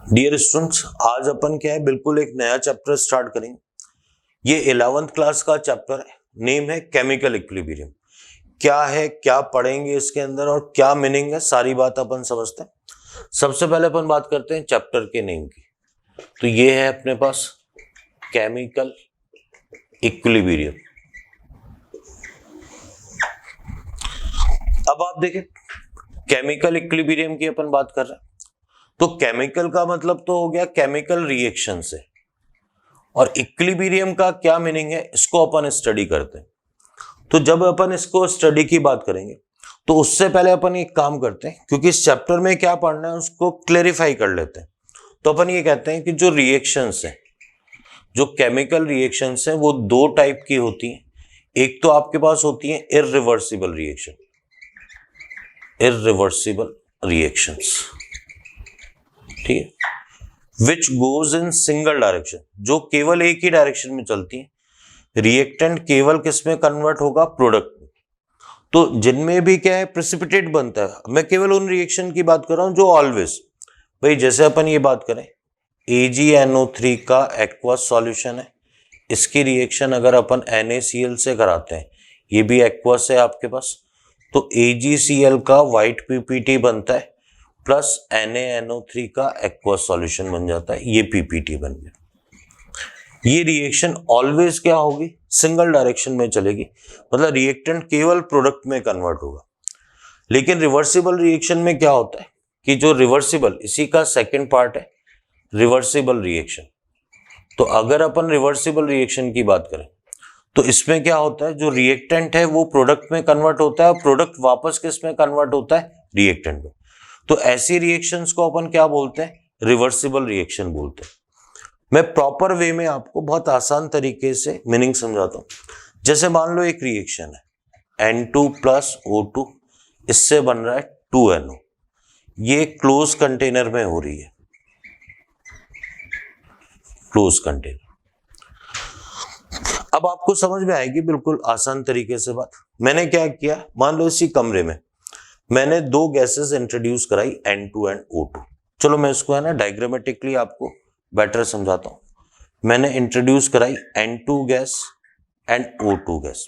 Dear students, आज अपन क्या है बिल्कुल एक नया चैप्टर स्टार्ट करेंगे। ये 11th क्लास का चैप्टर है, नेम है केमिकल इक्विलिब्रियम। क्या है, क्या पढ़ेंगे इसके अंदर और क्या मीनिंग है, सारी बात अपन समझते हैं। सबसे पहले अपन बात करते हैं चैप्टर के नेम की। तो ये है अपने पास केमिकल इक्विलिब्रियम। अब आप देखें, केमिकल इक्विलिब्रियम की अपन बात कर रहे हैं, तो केमिकल का मतलब तो हो गया केमिकल रिएक्शन से, और इक्विलिब्रियम का क्या मीनिंग है इसको अपन स्टडी करते हैं। तो जब अपन इसको स्टडी की बात करेंगे तो उससे पहले अपन एक काम करते हैं, क्योंकि इस चैप्टर में क्या पढ़ना है उसको क्लेरिफाई कर लेते हैं। तो अपन ये कहते हैं कि जो रिएक्शंस हैं, जो केमिकल रिएक्शंस हैं, वो दो टाइप की होती हैं। एक तो आपके पास होती है इररिवर्सिबल रिएक्शन, इररिवर्सिबल रिएक्शंस, ठीक है, which goes in single direction, जो केवल एक ही डायरेक्शन में चलती है। रिएक्टेंट केवल किस में कन्वर्ट होगा, प्रोडक्ट में। तो जिनमें भी क्या है प्रेसिपिटेट बनता है, मैं केवल उन रिएक्शन की बात कर रहा हूं जो ऑलवेज, भाई जैसे अपन ये बात करें AgNO3 का एक्वस सॉल्यूशन है, इसकी रिएक्शन अगर अपन NaCl से कराते हैं, ये भी एक्वस है आपके पास, तो AgCl का व्हाइट PPT बनता है प्लस NaNO3 का एक्वस सॉल्यूशन बन जाता है, ये PPT बन गया। ये रिएक्शन ऑलवेज क्या होगी, सिंगल डायरेक्शन में चलेगी, मतलब रिएक्टेंट केवल प्रोडक्ट में कन्वर्ट होगा। लेकिन रिवर्सिबल रिएक्शन में क्या होता है कि जो रिवर्सिबल, इसी का सेकंड पार्ट है रिवर्सिबल रिएक्शन। तो अगर अपन रिवर्सिबल रिएक्शन की बात करें तो इसमें क्या होता है, जो रिएक्टेंट है वो प्रोडक्ट में कन्वर्ट होता है और प्रोडक्ट वापस किस में कन्वर्ट होता है, रिएक्टेंट में। तो ऐसी रिएक्शंस को अपन क्या बोलते हैं, रिवर्सिबल रिएक्शन बोलते हैं। मैं प्रॉपर वे में आपको बहुत आसान तरीके से मीनिंग समझाता हूं। जैसे मान लो एक रिएक्शन है N2 प्लस O2, इससे बन रहा है 2NO, ये क्लोज कंटेनर में हो रही है, क्लोज कंटेनर। अब आपको समझ में आएगी बिल्कुल आसान तरीके से बात। मैंने क्या किया, मान लो इसी कमरे में मैंने दो गैसेस इंट्रोड्यूस कराई N2 एंड O2। चलो मैं इसको है ना डायग्रामेटिकली आपको बेटर समझाता हूं। मैंने इंट्रोड्यूस कराई N2 gas and O2 gas.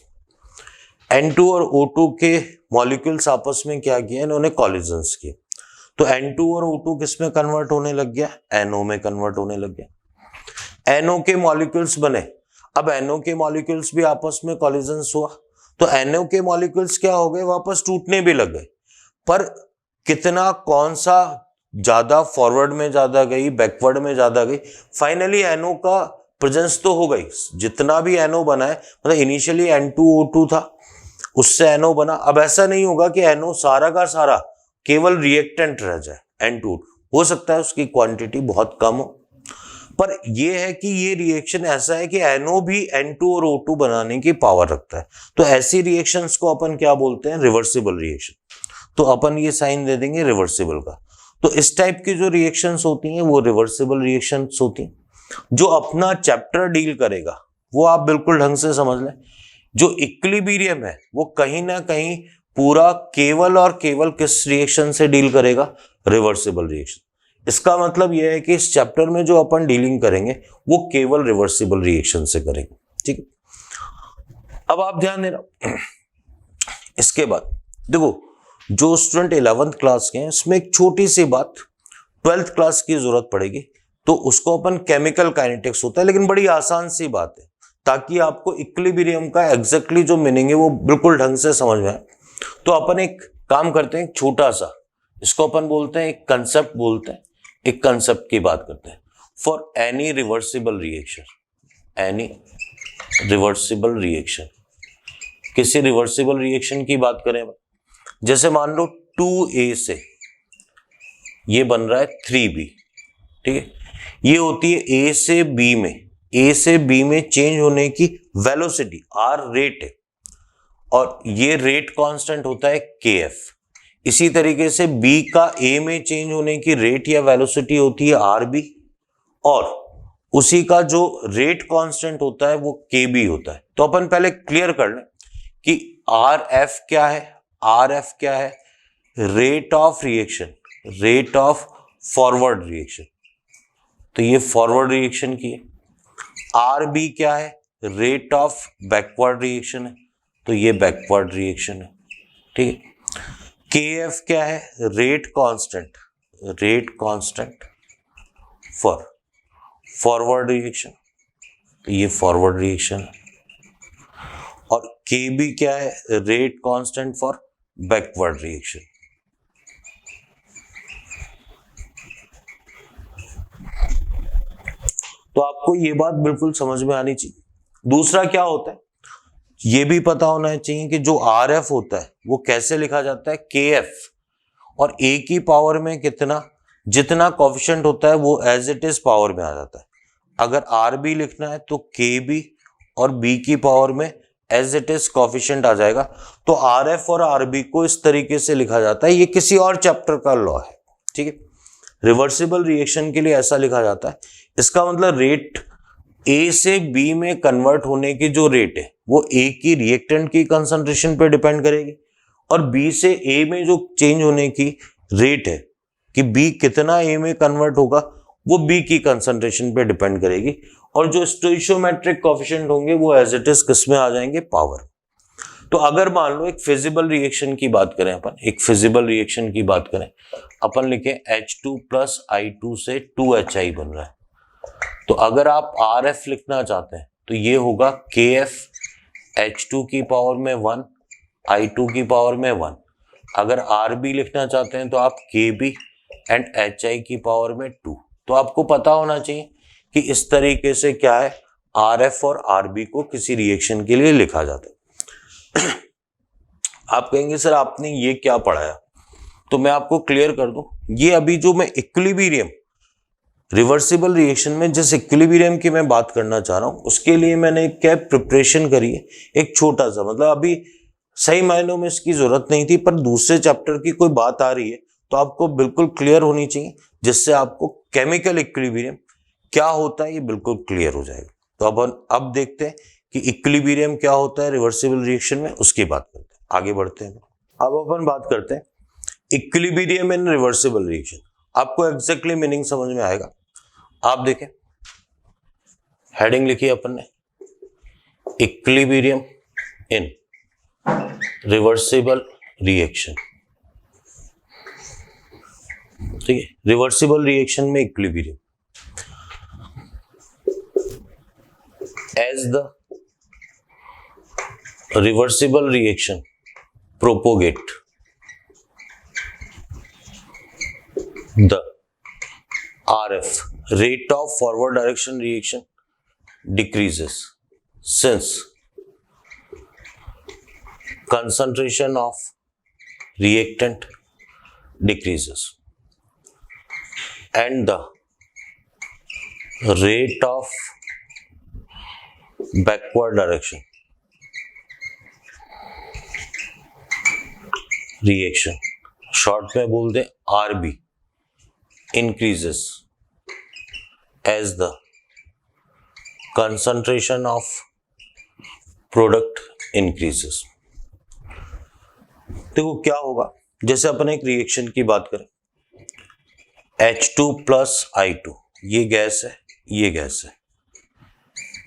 N2 और O2 के मॉलिक्यूल्स आपस में क्या किया, इन्होंने कॉलिजन्स किए। तो N2 और O2 किस में कन्वर्ट होने लग गया, NO में कन्वर्ट होने लग गया। NO के मॉलिक्यूल्स बने, अब NO के मॉलिक्यूल्स भी आपस में कॉलिजन्स हुआ, तो NO के मॉलिक्यूल्स क्या हो गए, वापस टूटने भी लग गए। पर कितना, कौन सा ज्यादा फॉरवर्ड में ज्यादा गई, बैकवर्ड में ज्यादा गई, फाइनली NO का प्रेजेंस तो हो गई। जितना भी NO बना है, मतलब इनिशियली N2O2 था, उससे NO बना। अब ऐसा नहीं होगा कि NO सारा का सारा केवल रिएक्टेंट रह जाए, N2 हो सकता है उसकी क्वांटिटी बहुत कम हो, पर यह है कि ये रिएक्शन ऐसा है कि NO भी N2 और O2 बनाने की पावर रखता है। तो ऐसी रिएक्शंस को अपन क्या बोलते हैं, रिवर्सिबल रिएक्शन। तो अपन ये साइन दे देंगे रिवर्सिबल का। तो इस टाइप की जो रिएक्शंस होती हैं वो रिवर्सिबल रिएक्शंस होती हैं। जो अपना चैप्टर डील करेगा वो आप बिल्कुल ढंग से समझ लें। जो इक्विलिब्रियम है वो कहीं ना कहीं पूरा केवल और केवल किस रिएक्शन से डील करेगा, रिवर्सिबल रिएक्शन। इसका मतलब यह है कि इस चैप्टर में जो अपन डीलिंग करेंगे वो केवल रिवर्सिबल रिएक्शन से करेंगे, ठीक है। अब आप ध्यान देना, इसके बाद देखो, जो स्टूडेंट 11th क्लास के हैं इसमें एक छोटी सी बात 12th क्लास की जरूरत पड़ेगी, तो उसको अपन केमिकल काइनेटिक्स होता है, लेकिन बड़ी आसान सी बात है, ताकि आपको इक्विलिब्रियम का एग्जैक्टली जो मीनिंग है वो बिल्कुल ढंग से समझ में आए। तो अपन एक काम करते हैं, छोटा सा, इसको अपन बोलते हैं एक कंसेप्ट बोलते हैं, एक कंसेप्ट की बात करते हैं। For any reversible reaction, any reversible reaction, किसी रिवर्सिबल रिएक्शन की बात करें, जैसे मान लो 2A से ये बन रहा है 3B, ठीक है। ये होती है A से B में, A से B में चेंज होने की वेलोसिटी R रेट है, और ये रेट कांस्टेंट होता है KF। इसी तरीके से B का A में चेंज होने की रेट या वेलोसिटी होती है RB, और उसी का जो रेट कांस्टेंट होता है वो KB होता है। तो अपन पहले क्लियर कर लें कि RF क्या है, RF क्या है, rate of reaction, rate of forward reaction, तो ये फॉरवर्ड रिएक्शन की है। आर बी क्या है, रेट ऑफ बैकवर्ड रिएक्शन है, तो ये बैकवर्ड रिएक्शन है, ठीक है। के एफ क्या है, rate constant for forward reaction, तो ये फॉरवर्ड रिएक्शन है। और के बी क्या है, rate constant for backward reaction. तो आपको ये बात बिल्कुल समझ में आनी चाहिए। दूसरा क्या होता है, ये भी पता होना चाहिए कि जो आर एफ होता है वो कैसे लिखा जाता है, के एफ, और ए की पावर में कितना, जितना कोफिशिएंट होता है वो एज इट इज पावर में आ जाता है। अगर आर बी लिखना है तो के बी और बी की पावर में एज इट इज कोफिशिएंट आ जाएगा। तो आर एफ और आर बी को इस तरीके से लिखा जाता है, ये किसी और चैप्टर का लॉ है, ठीक है। रिवर्सिबल रिएक्शन के लिए ऐसा लिखा जाता है। इसका मतलब रेट ए से बी में कन्वर्ट होने की जो रेट है वो ए की रिएक्टेंट की कंसंट्रेशन पे डिपेंड करेगी, और बी से ए में जो चेंज होने की रेट है कि बी कितना ए में कन्वर्ट होगा वो बी की कंसंट्रेशन पे डिपेंड करेगी। और जो स्टोइशियोमेट्रिक कोएफिशिएंट होंगे वो एज इट इज किस में आ जाएंगे, पावर। तो अगर मान लो एक फिजिबल रिएक्शन की बात करें, अपन लिखे H2 प्लस I2 से 2HI बन रहा है। तो अगर आप RF लिखना चाहते हैं तो ये होगा KF H2 की पावर में 1 I2 की पावर में 1। अगर RB लिखना चाहते हैं तो आप KB एंड HI की पावर में 2। तो आपको पता होना चाहिए कि इस तरीके से क्या है, RF और RB को किसी रिएक्शन के लिए लिखा जाता है। आप कहेंगे सर आपने ये क्या पढ़ाया, तो मैं आपको क्लियर कर दूं, ये अभी जो मैं इक्विलिब्रियम रिवर्सिबल रिएक्शन में जिस इक्विलिब्रियम की मैं बात करना चाह रहा हूं उसके लिए मैंने क्या प्रिपरेशन करी है, एक छोटा सा, मतलब अभी सही मायनों में इसकी जरूरत नहीं थी, पर दूसरे चैप्टर की कोई बात आ रही है तो आपको बिल्कुल क्लियर होनी चाहिए, जिससे आपको केमिकल इक्विलिब्रियम क्या होता है ये बिल्कुल क्लियर हो जाएगा। तो अब देखते हैं कि इक्विलिब्रियम क्या होता है रिवर्सिबल रिएक्शन में, उसकी बात करते हैं, आगे बढ़ते हैं। अब अपन बात करते हैं इक्विलिब्रियम इन रिवर्सिबल रिएक्शन। आपको एग्जैक्टली मीनिंग समझ में आएगा। आप देखें, हेडिंग लिखी अपन ने, इक्विलिब्रियम इन रिवर्सिबल रिएक्शन, ठीक है। रिवर्सिबल रिएक्शन में equilibrium as the reversible reaction propagate, the RF, rate of forward direction reaction, decreases since concentration of reactant decreases and the rate of backward direction reaction, short में बोल दे RB, increases as the concentration of product increases। देखो क्या होगा, जैसे अपन एक reaction की बात करें, H2 प्लस I2, ये गैस है, ये गैस है,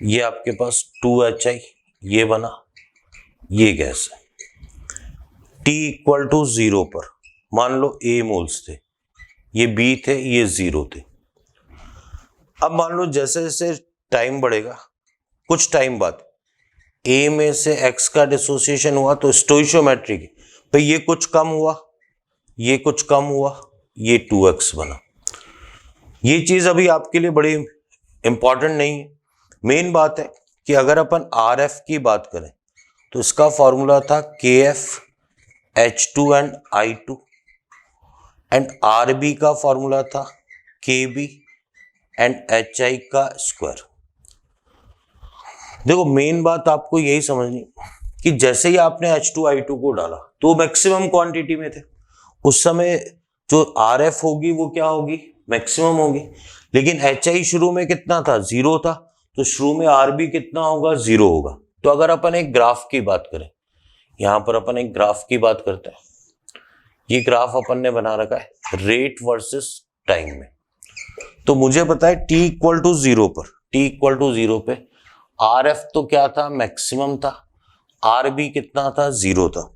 ये आपके पास 2HI ये बना, ये गैस है। T इक्वल टू 0 पर मान लो A मोल्स थे, ये B थे, ये 0 थे। अब मान लो जैसे जैसे टाइम बढ़ेगा, कुछ टाइम बाद A में से X का डिसोसिएशन हुआ तो स्टोइशियोमेट्रिक भाई ये कुछ कम हुआ, ये कुछ कम हुआ, ये 2X बना। ये चीज अभी आपके लिए बड़ी इंपॉर्टेंट नहीं है। मेन बात है कि अगर अपन RF की बात करें तो इसका फॉर्मूला था KF H2 and I2 and RB का फॉर्मूला था KB एंड HI का स्क्वायर। देखो मेन बात आपको यही समझनी कि जैसे ही आपने H2 I2 को डाला तो मैक्सिमम क्वांटिटी में थे, उस समय जो RF होगी वो क्या होगी, मैक्सिमम होगी। लेकिन HI शुरू में कितना था, 0 था, तो शुरू में RB कितना होगा, 0 होगा। तो अगर अपन एक ग्राफ की बात करें, यहां पर अपन एक ग्राफ की बात करते हैं, ये ग्राफ अपन ने बना रखा है रेट वर्सेस टाइम में। तो मुझे पता है T इक्वल टू 0 पर, T इक्वल टू 0 पे RF तो क्या था, मैक्सिमम था, RB कितना था, 0 था।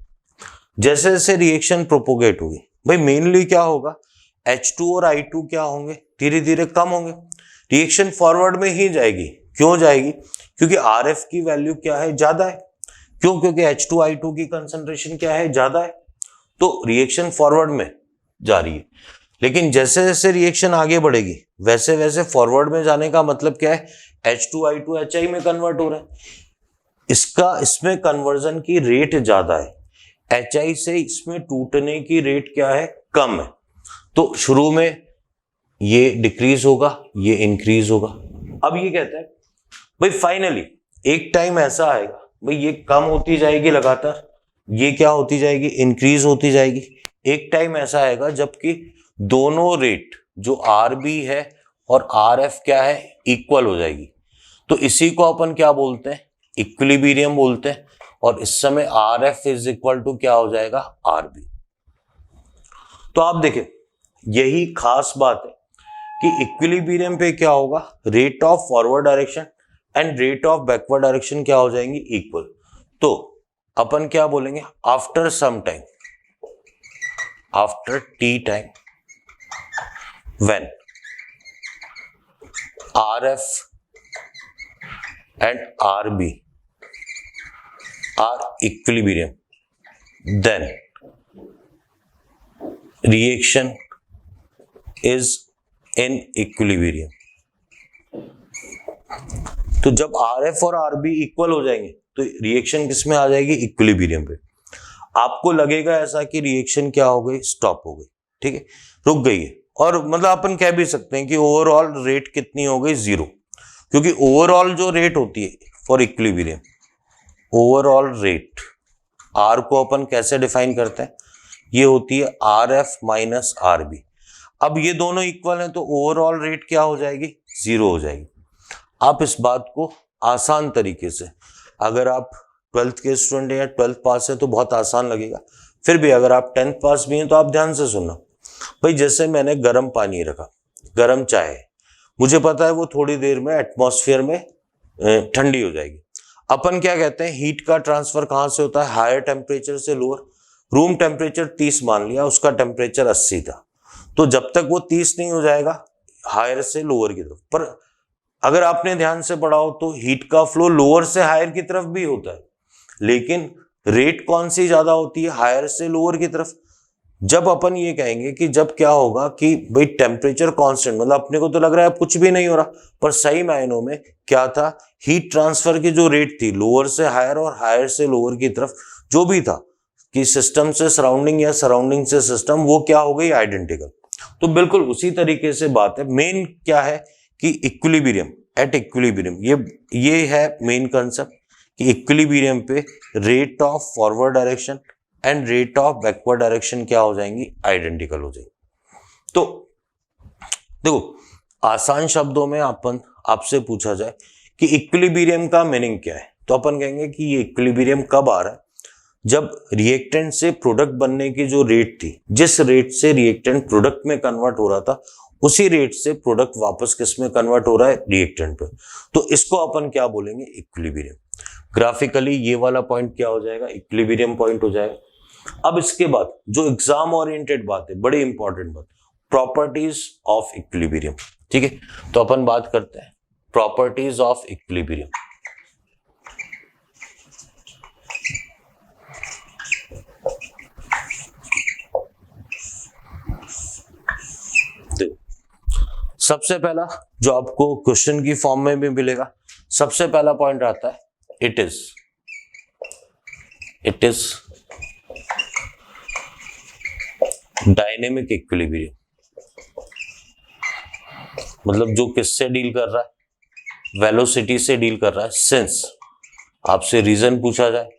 जैसे जैसे रिएक्शन प्रोपोगेट हुई, भाई मेनली क्या होगा, H2 और I2 क्या होंगे, धीरे धीरे कम होंगे, रिएक्शन फॉरवर्ड में ही जाएगी। क्यों जाएगी, क्योंकि RF की वैल्यू क्या है, ज्यादा है। क्यों, क्योंकि H2I2 की कंसंट्रेशन क्या है, ज्यादा है, तो रिएक्शन फॉरवर्ड में जा रही है। लेकिन जैसे जैसे रिएक्शन आगे बढ़ेगी वैसे वैसे फॉरवर्ड में जाने का मतलब क्या है, H2I2 HI में कन्वर्ट हो रहा है, इसमें कन्वर्जन की रेट ज्यादा है, HI से इसमें टूटने की रेट क्या है, कम है। तो शुरू में ये डिक्रीज होगा, ये इंक्रीज होगा। अब ये कहता है भाई फाइनली एक टाइम ऐसा आएगा, भाई ये कम होती जाएगी लगातार, ये क्या होती जाएगी, इंक्रीज होती जाएगी। एक टाइम ऐसा आएगा जबकि दोनों रेट जो RB है और RF क्या है, इक्वल हो जाएगी। तो इसी को अपन क्या बोलते हैं, इक्विलिब्रियम बोलते हैं। और इस समय RF इज इक्वल टू क्या हो जाएगा, RB। तो आप देखें यही खास बात है कि इक्विलिब्रियम पे क्या होगा, rate of forward direction and rate of backward direction क्या हो जाएंगी, इक्वल। तो अपन क्या बोलेंगे, after some time, after T time, when RF and RB are equilibrium, then reaction is in equilibrium। तो जब RF और RB इक्वल हो जाएंगे तो रिएक्शन किस में आ जाएगी, इक्विलिब्रियम पे। आपको लगेगा ऐसा कि रिएक्शन क्या हो गई, स्टॉप हो गई, ठीक है, रुक गई है। और मतलब अपन कह भी सकते हैं कि ओवरऑल रेट कितनी हो गई, 0, क्योंकि ओवरऑल जो रेट होती है for equilibrium, overall rate R को अपन कैसे डिफाइन करते हैं, ये होती है RF माइनस RB। अब ये दोनों इक्वल हैं तो ओवरऑल रेट क्या हो जाएगी, 0 हो जाएगी। आप इस बात को आसान तरीके से, अगर आप 12th के स्टूडेंट हैं या 12th पास है तो बहुत आसान लगेगा, फिर भी अगर आप 10th पास भी हैं तो आप ध्यान से सुनना। भाई जैसे मैंने गर्म पानी रखा, गर्म चाय, मुझे पता है वो थोड़ी देर में एटमॉस्फेयर में ठंडी हो जाएगी। अपन क्या कहते हैं, हीट का ट्रांसफर कहां से होता है, हायर टेम्परेचर से लोअर। रूम टेम्परेचर 30 मान लिया, उसका टेम्परेचर 80 था, तो जब तक वो 30 नहीं हो जाएगा हायर से लोअर की तरफ। पर अगर आपने ध्यान से पढ़ा हो तो हीट का फ्लो लोअर से हायर की तरफ भी होता है, लेकिन रेट कौन सी ज्यादा होती है, हायर से लोअर की तरफ। जब अपन ये कहेंगे कि जब क्या होगा कि भाई टेम्परेचर कांस्टेंट, मतलब अपने को तो लग रहा है कुछ भी नहीं हो रहा, पर सही मायनों में क्या था, हीट ट्रांसफर की जो रेट थी लोअर से हायर और हायर से लोअर की तरफ जो भी था, कि सिस्टम से सराउंडिंग या सराउंडिंग से सिस्टम, वो क्या हो गई, आइडेंटिकल। तो बिल्कुल उसी तरीके से बात है। मेन क्या है कि इक्विलिब्रियम, एट इक्विलिब्रियम, ये है मेन कंसेप्ट कि इक्विलिब्रियम पे rate of forward direction and rate of backward direction क्या हो जाएंगी, आइडेंटिकल हो जाएंगी। तो देखो आसान शब्दों में अपन आपसे पूछा जाए कि इक्विलिब्रियम का मीनिंग क्या है, तो अपन कहेंगे कि ये इक्विलिब्रियम कब आ रहा है, जब रिएक्टेंट से प्रोडक्ट बनने की जो रेट थी, जिस रेट से रिएक्टेंट प्रोडक्ट में कन्वर्ट हो रहा था, उसी रेट से प्रोडक्ट वापस किस में कन्वर्ट हो रहा है, रिएक्टेंट पे। तो इसको अपन क्या बोलेंगे, इक्विलिब्रियम। ग्राफिकली ये वाला पॉइंट क्या हो जाएगा, इक्विलिब्रियम पॉइंट हो जाएगा। अब इसके बाद जो एग्जाम ओरिएंटेड बात है, बड़ी इंपॉर्टेंट बात, प्रॉपर्टीज ऑफ इक्विलिब्रियम, ठीक है। तो अपन बात करते हैं प्रॉपर्टीज ऑफ इक्विलिब्रियम। सबसे पहला जो आपको क्वेश्चन की फॉर्म में भी मिलेगा, सबसे पहला पॉइंट आता है इट इज डायनेमिक इक्विलिब्रियम। मतलब जो किससे डील कर रहा है, वेलोसिटी से डील कर रहा है। सिंस आपसे रीजन पूछा जाए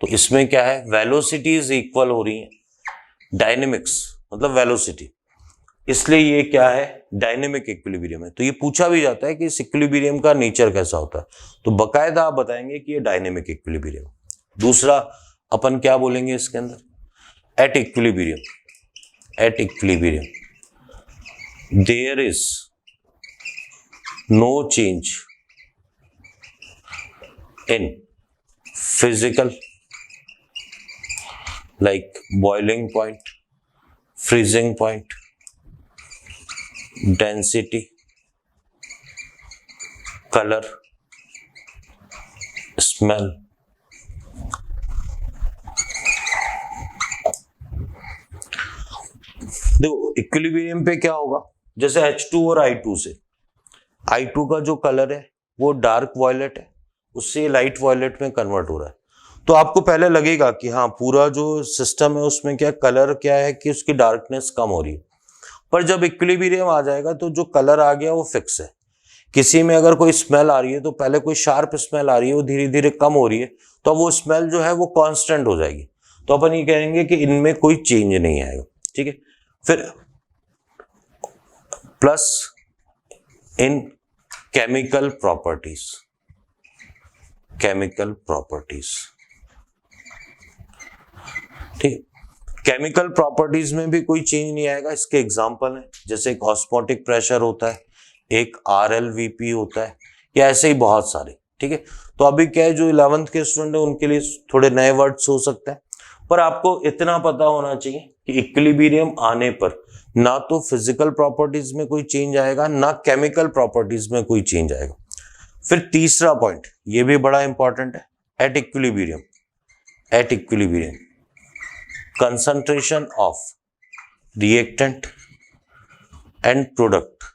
तो इसमें क्या है, वेलोसिटीज इक्वल हो रही हैं, डायनेमिक्स मतलब वेलोसिटी, इसलिए ये क्या है, डायनेमिक इक्विलिब्रियम है। तो ये पूछा भी जाता है कि इस इक्विलिब्रियम का नेचर कैसा होता है, तो बकायदा आप बताएंगे कि ये डायनेमिक इक्विलिब्रियम। दूसरा अपन क्या बोलेंगे इसके अंदर, at equilibrium there is no change in physical like boiling point, freezing point, density, color, smell. देखो इक्विलिब्रियम पे क्या होगा, जैसे H2 और I2 से, I2 का जो कलर है वो डार्क वॉयलेट है, उससे लाइट वॉयलेट में कन्वर्ट हो रहा है। तो आपको पहले लगेगा कि हाँ पूरा जो सिस्टम है उसमें क्या कलर क्या है कि उसकी डार्कनेस कम हो रही है, पर जब इक्विलिब्रियम आ जाएगा तो जो कलर आ गया वो फिक्स है। किसी में अगर कोई स्मेल आ रही है तो पहले कोई शार्प स्मेल आ रही है वो धीरे धीरे कम हो रही है, तो वो स्मेल जो है वो कांस्टेंट हो जाएगी। तो अपन ये कहेंगे कि इनमें कोई चेंज नहीं आएगा। ठीक है, फिर प्लस इन केमिकल प्रॉपर्टीज, केमिकल प्रॉपर्टीज। ठीक, केमिकल प्रॉपर्टीज में भी कोई चेंज नहीं आएगा। इसके एग्जांपल है जैसे एक ऑस्मोटिक प्रेशर होता है, एक RLVP होता है, या ऐसे ही बहुत सारे। ठीक है, तो अभी क्या है जो 11th के स्टूडेंट है उनके लिए थोड़े नए वर्ड्स हो सकते हैं, पर आपको इतना पता होना चाहिए कि इक्विलिब्रियम आने पर ना तो फिजिकल प्रॉपर्टीज में कोई चेंज आएगा ना केमिकल प्रॉपर्टीज में कोई चेंज आएगा। फिर तीसरा पॉइंट, ये भी बड़ा इंपॉर्टेंट है, at equilibrium, at equilibrium concentration of reactant and product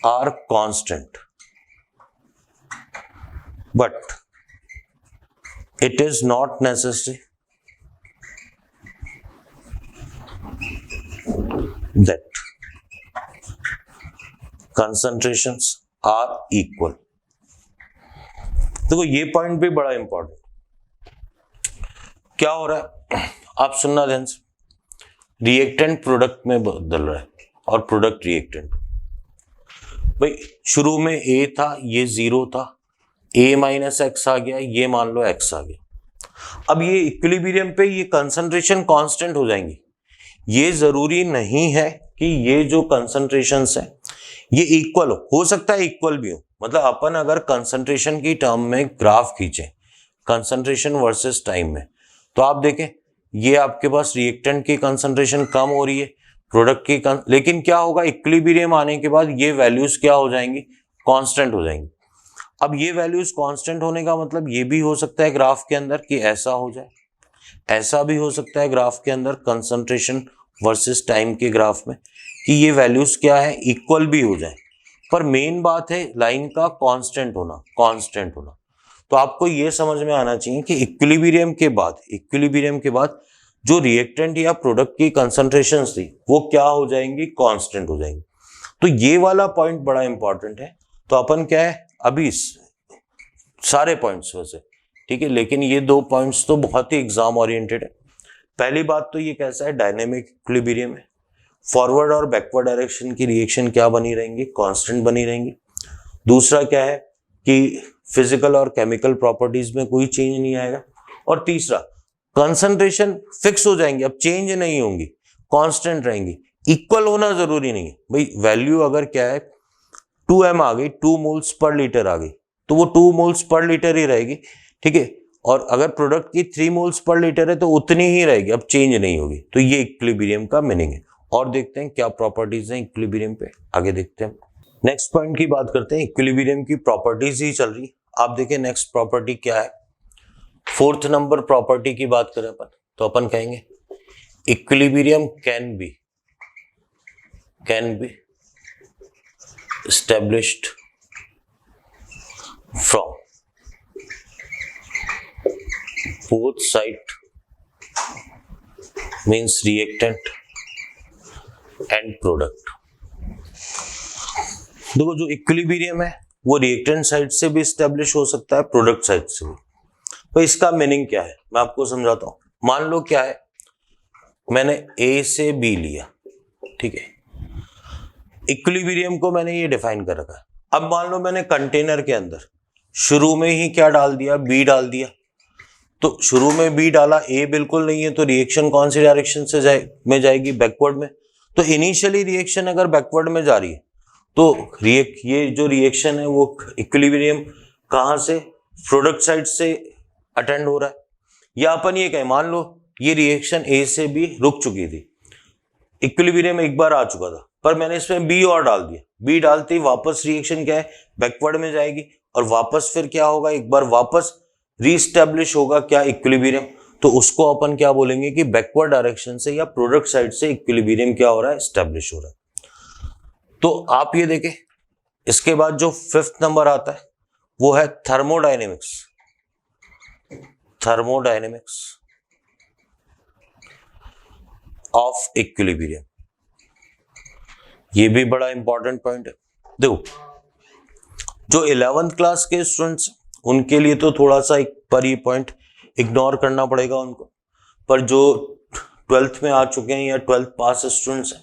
are constant, but it is not necessary that concentrations are equal। देखो ये पॉइंट भी बड़ा इंपॉर्टेंट, क्या हो रहा है आप सुनना ध्यान से, रिएक्टेंट प्रोडक्ट में बदल रहा है और प्रोडक्ट रिएक्टेंट। भाई शुरू में A था, ये 0 था, A माइनस एक्स आ गया, ये मान लो x आ गया। अब ये इक्विलिब्रियम पे ये कंसंट्रेशन कांस्टेंट हो जाएंगी। ये जरूरी नहीं है कि ये जो कंसंट्रेशंस है ये इक्वल हो सकता है इक्वल भी हो। मतलब अपन अगर कंसंट्रेशन की टर्म में ग्राफ खींचे, कंसंट्रेशन वर्सेस टाइम में, तो आप देखें ये आपके पास रिएक्टेंट की कंसंट्रेशन कम हो रही है, प्रोडक्ट की लेकिन क्या होगा इक्विलिब्रियम आने के बाद ये वैल्यूज क्या हो जाएंगी, कांस्टेंट हो जाएंगी। अब ये वैल्यूज कांस्टेंट होने का मतलब ये भी हो सकता है ग्राफ के अंदर कि ऐसा हो जाए, ऐसा भी हो सकता है ग्राफ के अंदर कंसंट्रेशन वर्सेस टाइम के ग्राफ में कि ये वैल्यूज क्या है इक्वल भी हो जाए, पर मेन बात है लाइन का कांस्टेंट होना, कांस्टेंट होना। तो आपको ये समझ में आना चाहिए कि इक्विलिब्रियम के बाद जो रिएक्टेंट या प्रोडक्ट की कंसंट्रेशन थी वो क्या हो जाएंगी, कांस्टेंट हो जाएंगी। तो ये वाला पॉइंट बड़ा इंपॉर्टेंट है। तो अपन क्या है अभी सारे पॉइंट्स वैसे ठीक है, लेकिन ये 2 पॉइंट्स तो बहुत ही एग्जाम ओरिएंटेड है। पहली बात तो ये कैसा है, डायनेमिक इक्विलिब्रियम है, फॉरवर्ड और बैकवर्ड डायरेक्शन की रिएक्शन क्या बनी रहेंगी, कांस्टेंट बनी रहेंगी। दूसरा क्या है कि फिजिकल और केमिकल प्रॉपर्टीज में कोई चेंज नहीं आएगा। और तीसरा कंसंट्रेशन फिक्स हो जाएंगे, अब चेंज नहीं होंगी, कांस्टेंट रहेंगी। इक्वल होना जरूरी नहीं है भाई, वैल्यू अगर क्या है 2m आ गई, 2 मोल्स पर लीटर आ गई, तो वो 2 मोल्स पर लीटर ही रहेगी। ठीक है, और अगर प्रोडक्ट की 3 मोल्स पर लीटर है तो उतनी ही रहेगी, अब चेंज नहीं होगी। तो ये इक्विलिब्रियम का मीनिंग है। और देखते हैं क्या प्रॉपर्टीज हैं इक्विलिब्रियम पे, आगे देखते हैं। नेक्स्ट पॉइंट की बात करते हैं, इक्विलिब्रियम की प्रॉपर्टीज ही चल रही। आप देखें नेक्स्ट प्रॉपर्टी क्या है, 4th नंबर प्रॉपर्टी की बात करें अपन तो अपन कहेंगे equilibrium can be established from both side means reactant and product। देखो जो इक्विलिब्रियम है वो रिएक्टेंट साइड से भी स्टैब्लिश हो सकता है, प्रोडक्ट साइड से भी। तो इसका मीनिंग क्या है मैं आपको समझाता हूं। मान लो क्या है, मैंने A से B लिया, ठीक है, इक्विलिब्रियम को मैंने ये डिफाइन कर रखा है। अब मान लो मैंने कंटेनर के अंदर शुरू में ही क्या डाल दिया, B डाल दिया। तो शुरू में B डाला, A बिल्कुल नहीं है, तो रिएक्शन कौन सी डायरेक्शन से जाएगी, बैकवर्ड में। तो इनिशियली रिएक्शन अगर बैकवर्ड में जा रही है तो ये जो रिएक्शन है वो इक्विलिब्रियम कहाँ से, प्रोडक्ट साइड से अटेंड हो रहा है, या अपन ये कहें मान लो ये रिएक्शन ए से बी रुक चुकी थी, इक्विलिब्रियम एक बार आ चुका था, पर मैंने इसमें बी और डाल दिया, बी डालते ही वापस रिएक्शन क्या है, बैकवर्ड में जाएगी और वापस फिर क्या होगा, एक बार वापस रीस्टैब्लिश होगा क्या, इक्विलिब्रियम। तो उसको अपन क्या बोलेंगे कि बैकवर्ड डायरेक्शन से या प्रोडक्ट साइड से इक्विलिब्रियम क्या हो रहा है, स्टैब्लिश हो रहा है। तो आप ये देखें, इसके बाद जो 5th नंबर आता है वो है थर्मोडायनेमिक्स। थर्मोडायनेमिक्स ऑफ इक्विलिब्रियम, ये भी बड़ा इंपॉर्टेंट पॉइंट है। देखो जो 11th क्लास के स्टूडेंट्स उनके लिए तो थोड़ा सा एक पर ये पॉइंट इग्नोर करना पड़ेगा उनको, पर जो 12th में आ चुके हैं या 12th पास स्टूडेंट्स हैं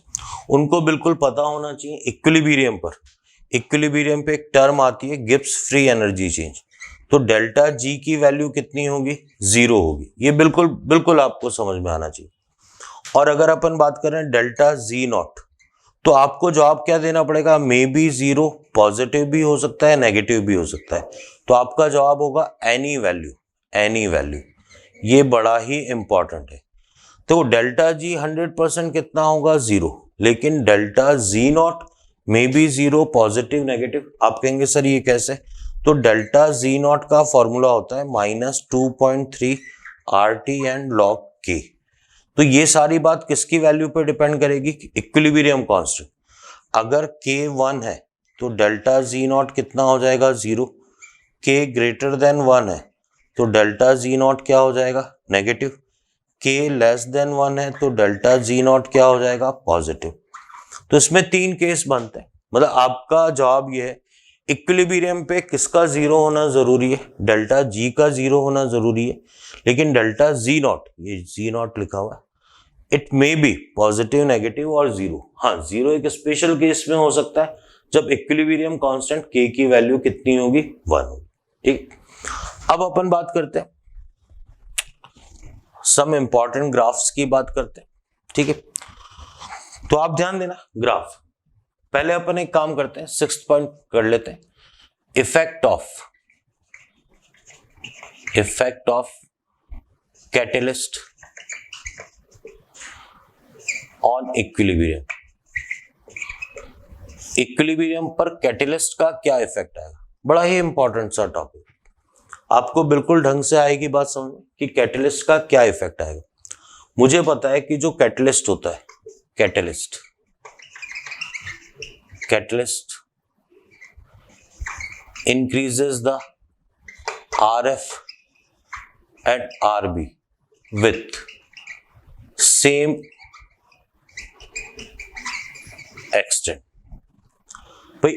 उनको बिल्कुल पता होना चाहिए इक्विलिब्रियम पर। इक्विलिब्रियम पे एक टर्म आती है गिब्स फ्री एनर्जी चेंज, तो डेल्टा जी की वैल्यू कितनी होगी, 0 होगी। ये बिल्कुल बिल्कुल आपको समझ में आना चाहिए। और अगर अपन बात करें डेल्टा जी नॉट, तो आपको जवाब क्या देना पड़ेगा, मे बी 0, पॉजिटिव भी हो सकता है नेगेटिव भी हो सकता है, तो आपका जवाब होगा एनी वैल्यू, एनी वैल्यू। ये बड़ा ही इंपॉर्टेंट है। तो डेल्टा जी 100% कितना होगा, 0, लेकिन delta G not may be 0, positive negative. आप कहेंगे सर ये कैसे, तो डेल्टा जी नॉट का फॉर्मूला होता है -2.3 RT एंड log K। तो ये सारी बात किसकी वैल्यू पे डिपेंड करेगी, इक्विलिब्रियम कांस्टेंट। अगर K 1 है तो डेल्टा जी नॉट कितना हो जाएगा, 0। K ग्रेटर देन 1 है तो डेल्टा जी नॉट क्या हो जाएगा, नेगेटिव। K लेस देन 1 है तो डेल्टा जी नॉट क्या हो जाएगा, पॉजिटिव। तो इसमें 3 केस बनते हैं, मतलब आपका जवाब ये है इक्विलिब्रियम पे किसका 0 होना जरूरी है, डेल्टा जी का 0 होना जरूरी है, लेकिन डेल्टा जी नॉट, ये जी नॉट लिखा हुआ है, it may be positive negative और 0। हाँ 0 एक स्पेशल केस में हो सकता है जब इक्विलिब्रियम कांस्टेंट K की वैल्यू कितनी होगी, 1 होगी। ठीक, अब अपन बात करते हैं सम इंपॉर्टेंट ग्राफ्स की बात करते हैं। ठीक है, तो आप ध्यान देना ग्राफ। पहले अपन एक काम करते हैं, 6th पॉइंट कर लेते हैं, effect of catalyst on equilibrium. Equilibrium पर कैटलिस्ट का क्या इफेक्ट आएगा, बड़ा ही इंपॉर्टेंट सा टॉपिक, आपको बिल्कुल ढंग से आएगी बात समझ में कि कैटलिस्ट का क्या इफेक्ट आएगा। मुझे पता है कि जो कैटलिस्ट होता है, catalyst increases the RF and RB with same extent। भाई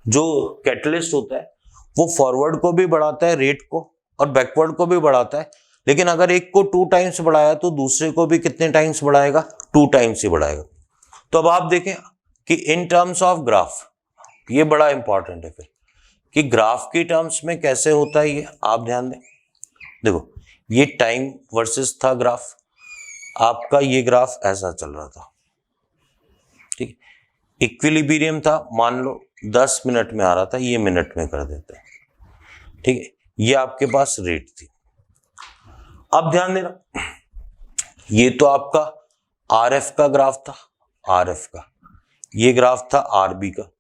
जो कैटलिस्ट होता है वो फॉरवर्ड को भी बढ़ाता है रेट को और बैकवर्ड को भी बढ़ाता है, लेकिन अगर एक को 2 टाइम्स बढ़ाया तो दूसरे को भी कितने टाइम्स बढ़ाएगा, 2 टाइम्स ही बढ़ाएगा। तो अब आप देखें कि इन टर्म्स ऑफ ग्राफ, ये बड़ा इंपॉर्टेंट है फिर कि ग्राफ की टर्म्स में कैसे होता है ये आप ध्यान दें। देखो ये टाइम वर्सेस था ग्राफ, आपका ये ग्राफ ऐसा चल रहा था, ठीक, इक्विलिब्रियम था, मान लो 10 मिनट में आ रहा था, ये मिनट में कर देते हैं। ठीक है, ये आपके पास रेट थी। अब ध्यान देना, ये तो आपका RF का ग्राफ था, RF का, ये ग्राफ था RB का।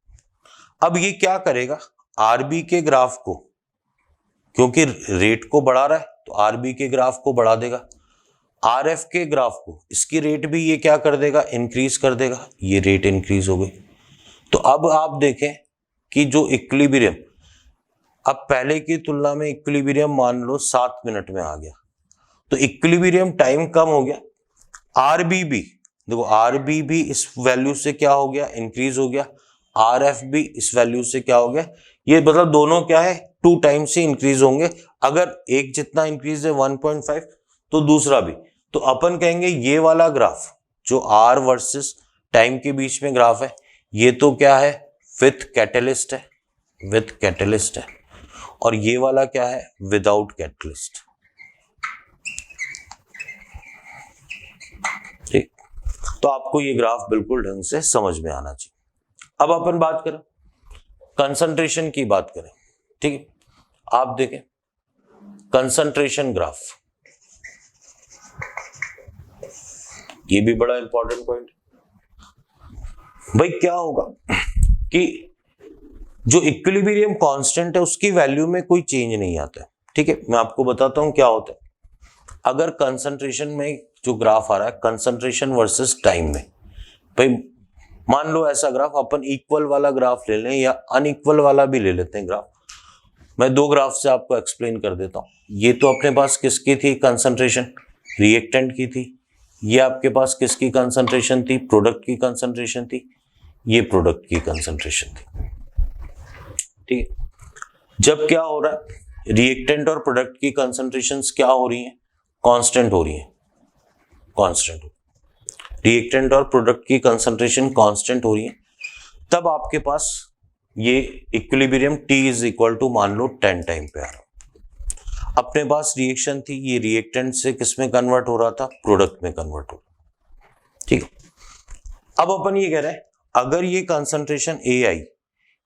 अब ये क्या करेगा, RB के ग्राफ को, क्योंकि रेट को बढ़ा रहा है तो RB के ग्राफ को बढ़ा देगा, RF के ग्राफ को, इसकी रेट भी ये क्या कर देगा, इंक्रीज कर देगा, ये रेट इंक्रीज हो गई। तो अब आप देखें कि जो इक्विलिब्रियम, अब पहले की तुलना में इक्विलिब्रियम मान लो 7 मिनट में आ गया, तो इक्विलिब्रियम टाइम कम हो गया। RB भी देखो, RB भी इस वैल्यू से क्या हो गया, इंक्रीज हो गया, RF भी इस वैल्यू से क्या हो गया, ये मतलब दोनों क्या है, 2 टाइम्स से इंक्रीज होंगे। अगर एक जितना इंक्रीज है 1.5 तो दूसरा भी। तो अपन कहेंगे ये वाला ग्राफ जो R वर्सेस टाइम के बीच में ग्राफ है, ये तो क्या है, विथ कैटलिस्ट है, विथ कैटलिस्ट है, और ये वाला क्या है, विदाउट कैटलिस्ट। ठीक, तो आपको ये ग्राफ बिल्कुल ढंग से समझ में आना चाहिए। अब अपन बात करें कंसंट्रेशन की, बात करें, ठीक है। आप देखें कंसंट्रेशन ग्राफ, ये भी बड़ा इंपॉर्टेंट पॉइंट है। भाई क्या होगा कि जो इक्विलिब्रियम कांस्टेंट है उसकी वैल्यू में कोई चेंज नहीं आता है, ठीक है। मैं आपको बताता हूं क्या होता है। अगर कंसंट्रेशन में जो ग्राफ आ रहा है कंसंट्रेशन वर्सेस टाइम में, भाई मान लो ऐसा ग्राफ, अपन इक्वल वाला ग्राफ ले लें या अनइक्वल वाला भी ले लेते हैं ग्राफ। मैं दो ग्राफ से आपको एक्सप्लेन कर देता हूं। ये तो अपने पास किसकी थी कंसंट्रेशन, रिएक्टेंट की थी। ये आपके पास किसकी कंसंट्रेशन थी, प्रोडक्ट की कंसंट्रेशन थी। ये प्रोडक्ट की कंसंट्रेशन थी, ठीक है। जब क्या हो रहा है, रिएक्टेंट और प्रोडक्ट की कंसंट्रेशंस क्या हो रही हैं, कांस्टेंट हो रही हैं, कांस्टेंट। रिएक्टेंट और प्रोडक्ट की कंसंट्रेशन कांस्टेंट हो रही है, तब आपके पास ये equilibrium T is equal to मान लो 10 टाइम पे आ रहा। अपने पास रिएक्शन थी, ये रिएक्टेंट से किस में कन्वर्ट हो रहा था, प्रोडक्ट में कन्वर्ट हो रहा, ठीक है। अब अपन ये कह रहे हैं अगर ये कंसंट्रेशन A आई,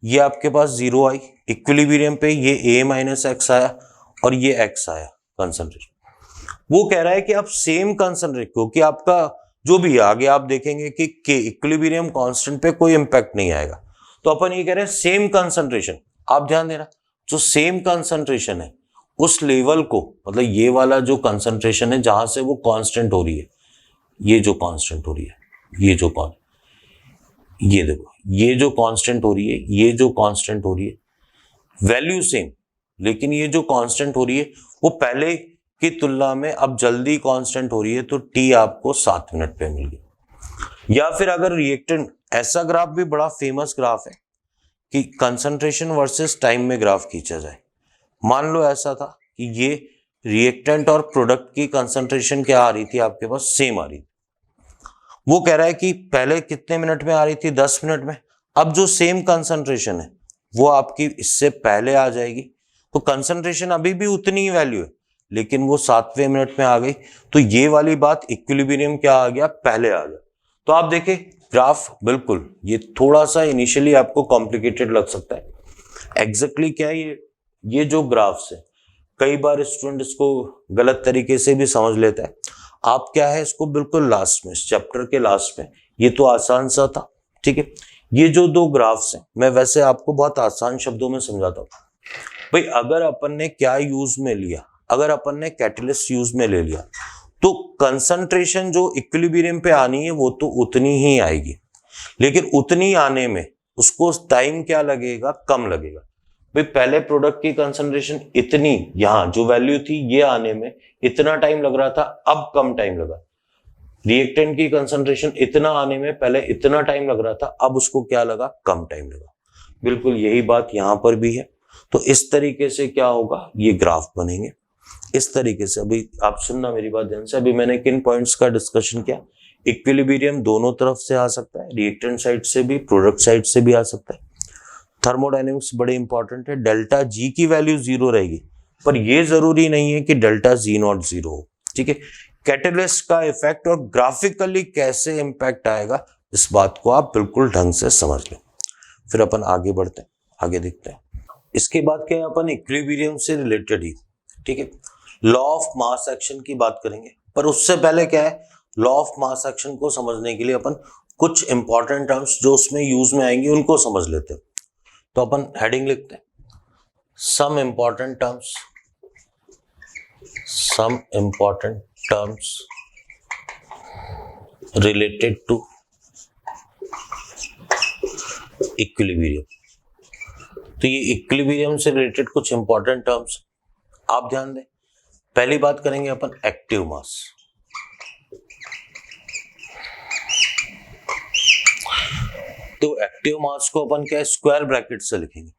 ये आपके पास 0 आई, इक्विलिब्रियम पे ये A माइनस एक्स आया और ये x आया कंसंट्रेशन। वो कह रहा है कि आप सेम कंसंट्रेशन, क्योंकि आपका जो भी आगे आप देखेंगे कि इक्विलिब्रियम कांस्टेंट पे कोई इंपैक्ट नहीं आएगा, तो अपन ये कह रहे हैं सेम कंसंट्रेशन। आप ध्यान देना, जो सेम कंसंट्रेशन है उस लेवल को, मतलब ये वाला जो कंसंट्रेशन है जहां से वो कांस्टेंट हो रही है, ये जो कांस्टेंट हो रही है, ये जो ये देखो, ये जो कांस्टेंट हो रही है, ये जो कांस्टेंट हो रही है, वैल्यू सेम, लेकिन ये जो कांस्टेंट हो रही है वो पहले की तुलना में अब जल्दी कांस्टेंट हो रही है, तो टी आपको 7 मिनट पे मिल गई। या फिर अगर रिएक्टेंट, ऐसा ग्राफ भी बड़ा फेमस ग्राफ है कि कंसंट्रेशन वर्सेस टाइम में ग्राफ खींचा जाए। मान लो ऐसा था कि ये रिएक्टेंट और प्रोडक्ट की कंसंट्रेशन क्या आ रही थी, आपके पास सेम आ रही थी। वो कह रहा है कि पहले कितने मिनट में आ रही थी, 10 मिनट में। अब जो सेम कंसंट्रेशन है वो आपकी इससे पहले आ जाएगी, तो कंसंट्रेशन अभी भी उतनी ही वैल्यू है, लेकिन वो 7वें मिनट में आ गई। तो ये वाली बात इक्विलिब्रियम क्या आ गया, पहले आ गया। तो आप देखें ग्राफ, बिल्कुल ये थोड़ा सा इनिशियली आपको कॉम्प्लिकेटेड लग सकता है। एग्जैक्टली क्या है ये जो ग्राफ्स है, कई बार स्टूडेंट इसको गलत तरीके से भी समझ लेता है। आप क्या है इसको बिल्कुल लास्ट में, इस चैप्टर के लास्ट में, ये तो आसान सा था, ठीक है। ये जो दो ग्राफ्स हैं मैं वैसे आपको बहुत आसान शब्दों में समझाता हूँ। भाई अगर अपन ने क्या यूज में लिया, अगर अपन ने कैटलिस्ट यूज में ले लिया, तो कंसंट्रेशन जो इक्विलिब्रियम पे आनी है वो तो उतनी ही आएगी, लेकिन उतनी आने में उसको टाइम क्या लगेगा, कम लगेगा। भाई पहले प्रोडक्ट की कंसंट्रेशन इतनी, यहां जो वैल्यू थी ये आने में इतना टाइम लग रहा था, अब कम टाइम लगा। रिएक्टेंट की कंसंट्रेशन इतना आने में पहले इतना टाइम लग रहा था, अब उसको क्या लगा, कम टाइम लगा। बिल्कुल यही बात यहां पर भी है। तो इस तरीके से क्या होगा, ये ग्राफ बनेंगे इस तरीके से। अभी आप सुनना मेरी बात ध्यान से, अभी मैंने किन पॉइंट्स का डिस्कशन किया। इक्विलिब्रियम दोनों तरफ से आ सकता है, रिएक्टेंट साइड से भी, प्रोडक्ट साइड से भी आ सकता है। थर्मोडायनेमिक्स बड़े इंपॉर्टेंट है। डेल्टा जी की वैल्यू 0 रहेगी, पर यह जरूरी नहीं है कि डेल्टा जी नॉट 0 हो, ठीक है। कैटलिस्ट का इफेक्ट और ग्राफिकली कैसे इंपैक्ट आएगा, इस बात को आप बिल्कुल ढंग से समझ लें। फिर अपन आगे बढ़ते हैं, आगे देखते हैं। इसके बाद क्या है, अपन इक्विलिब्रियम से रिलेटेड ही, ठीक है, लॉ ऑफ मास एक्शन की बात करेंगे। पर उससे पहले क्या है, लॉ ऑफ मास एक्शन को समझने के लिए अपन कुछ इंपॉर्टेंट टर्म्स जो उसमें यूज में आएंगे उनको समझ लेते हैं। तो अपन हेडिंग लिखते हैं, some important terms, some important terms related to equilibrium. तो ये इक्विलिब्रियम से रिलेटेड कुछ इंपॉर्टेंट टर्म्स आप ध्यान दें। पहली बात करेंगे अपन एक्टिव मास। तो एक्टिव मास को अपन क्या स्क्वायर ब्रैकेट से लिखेंगे,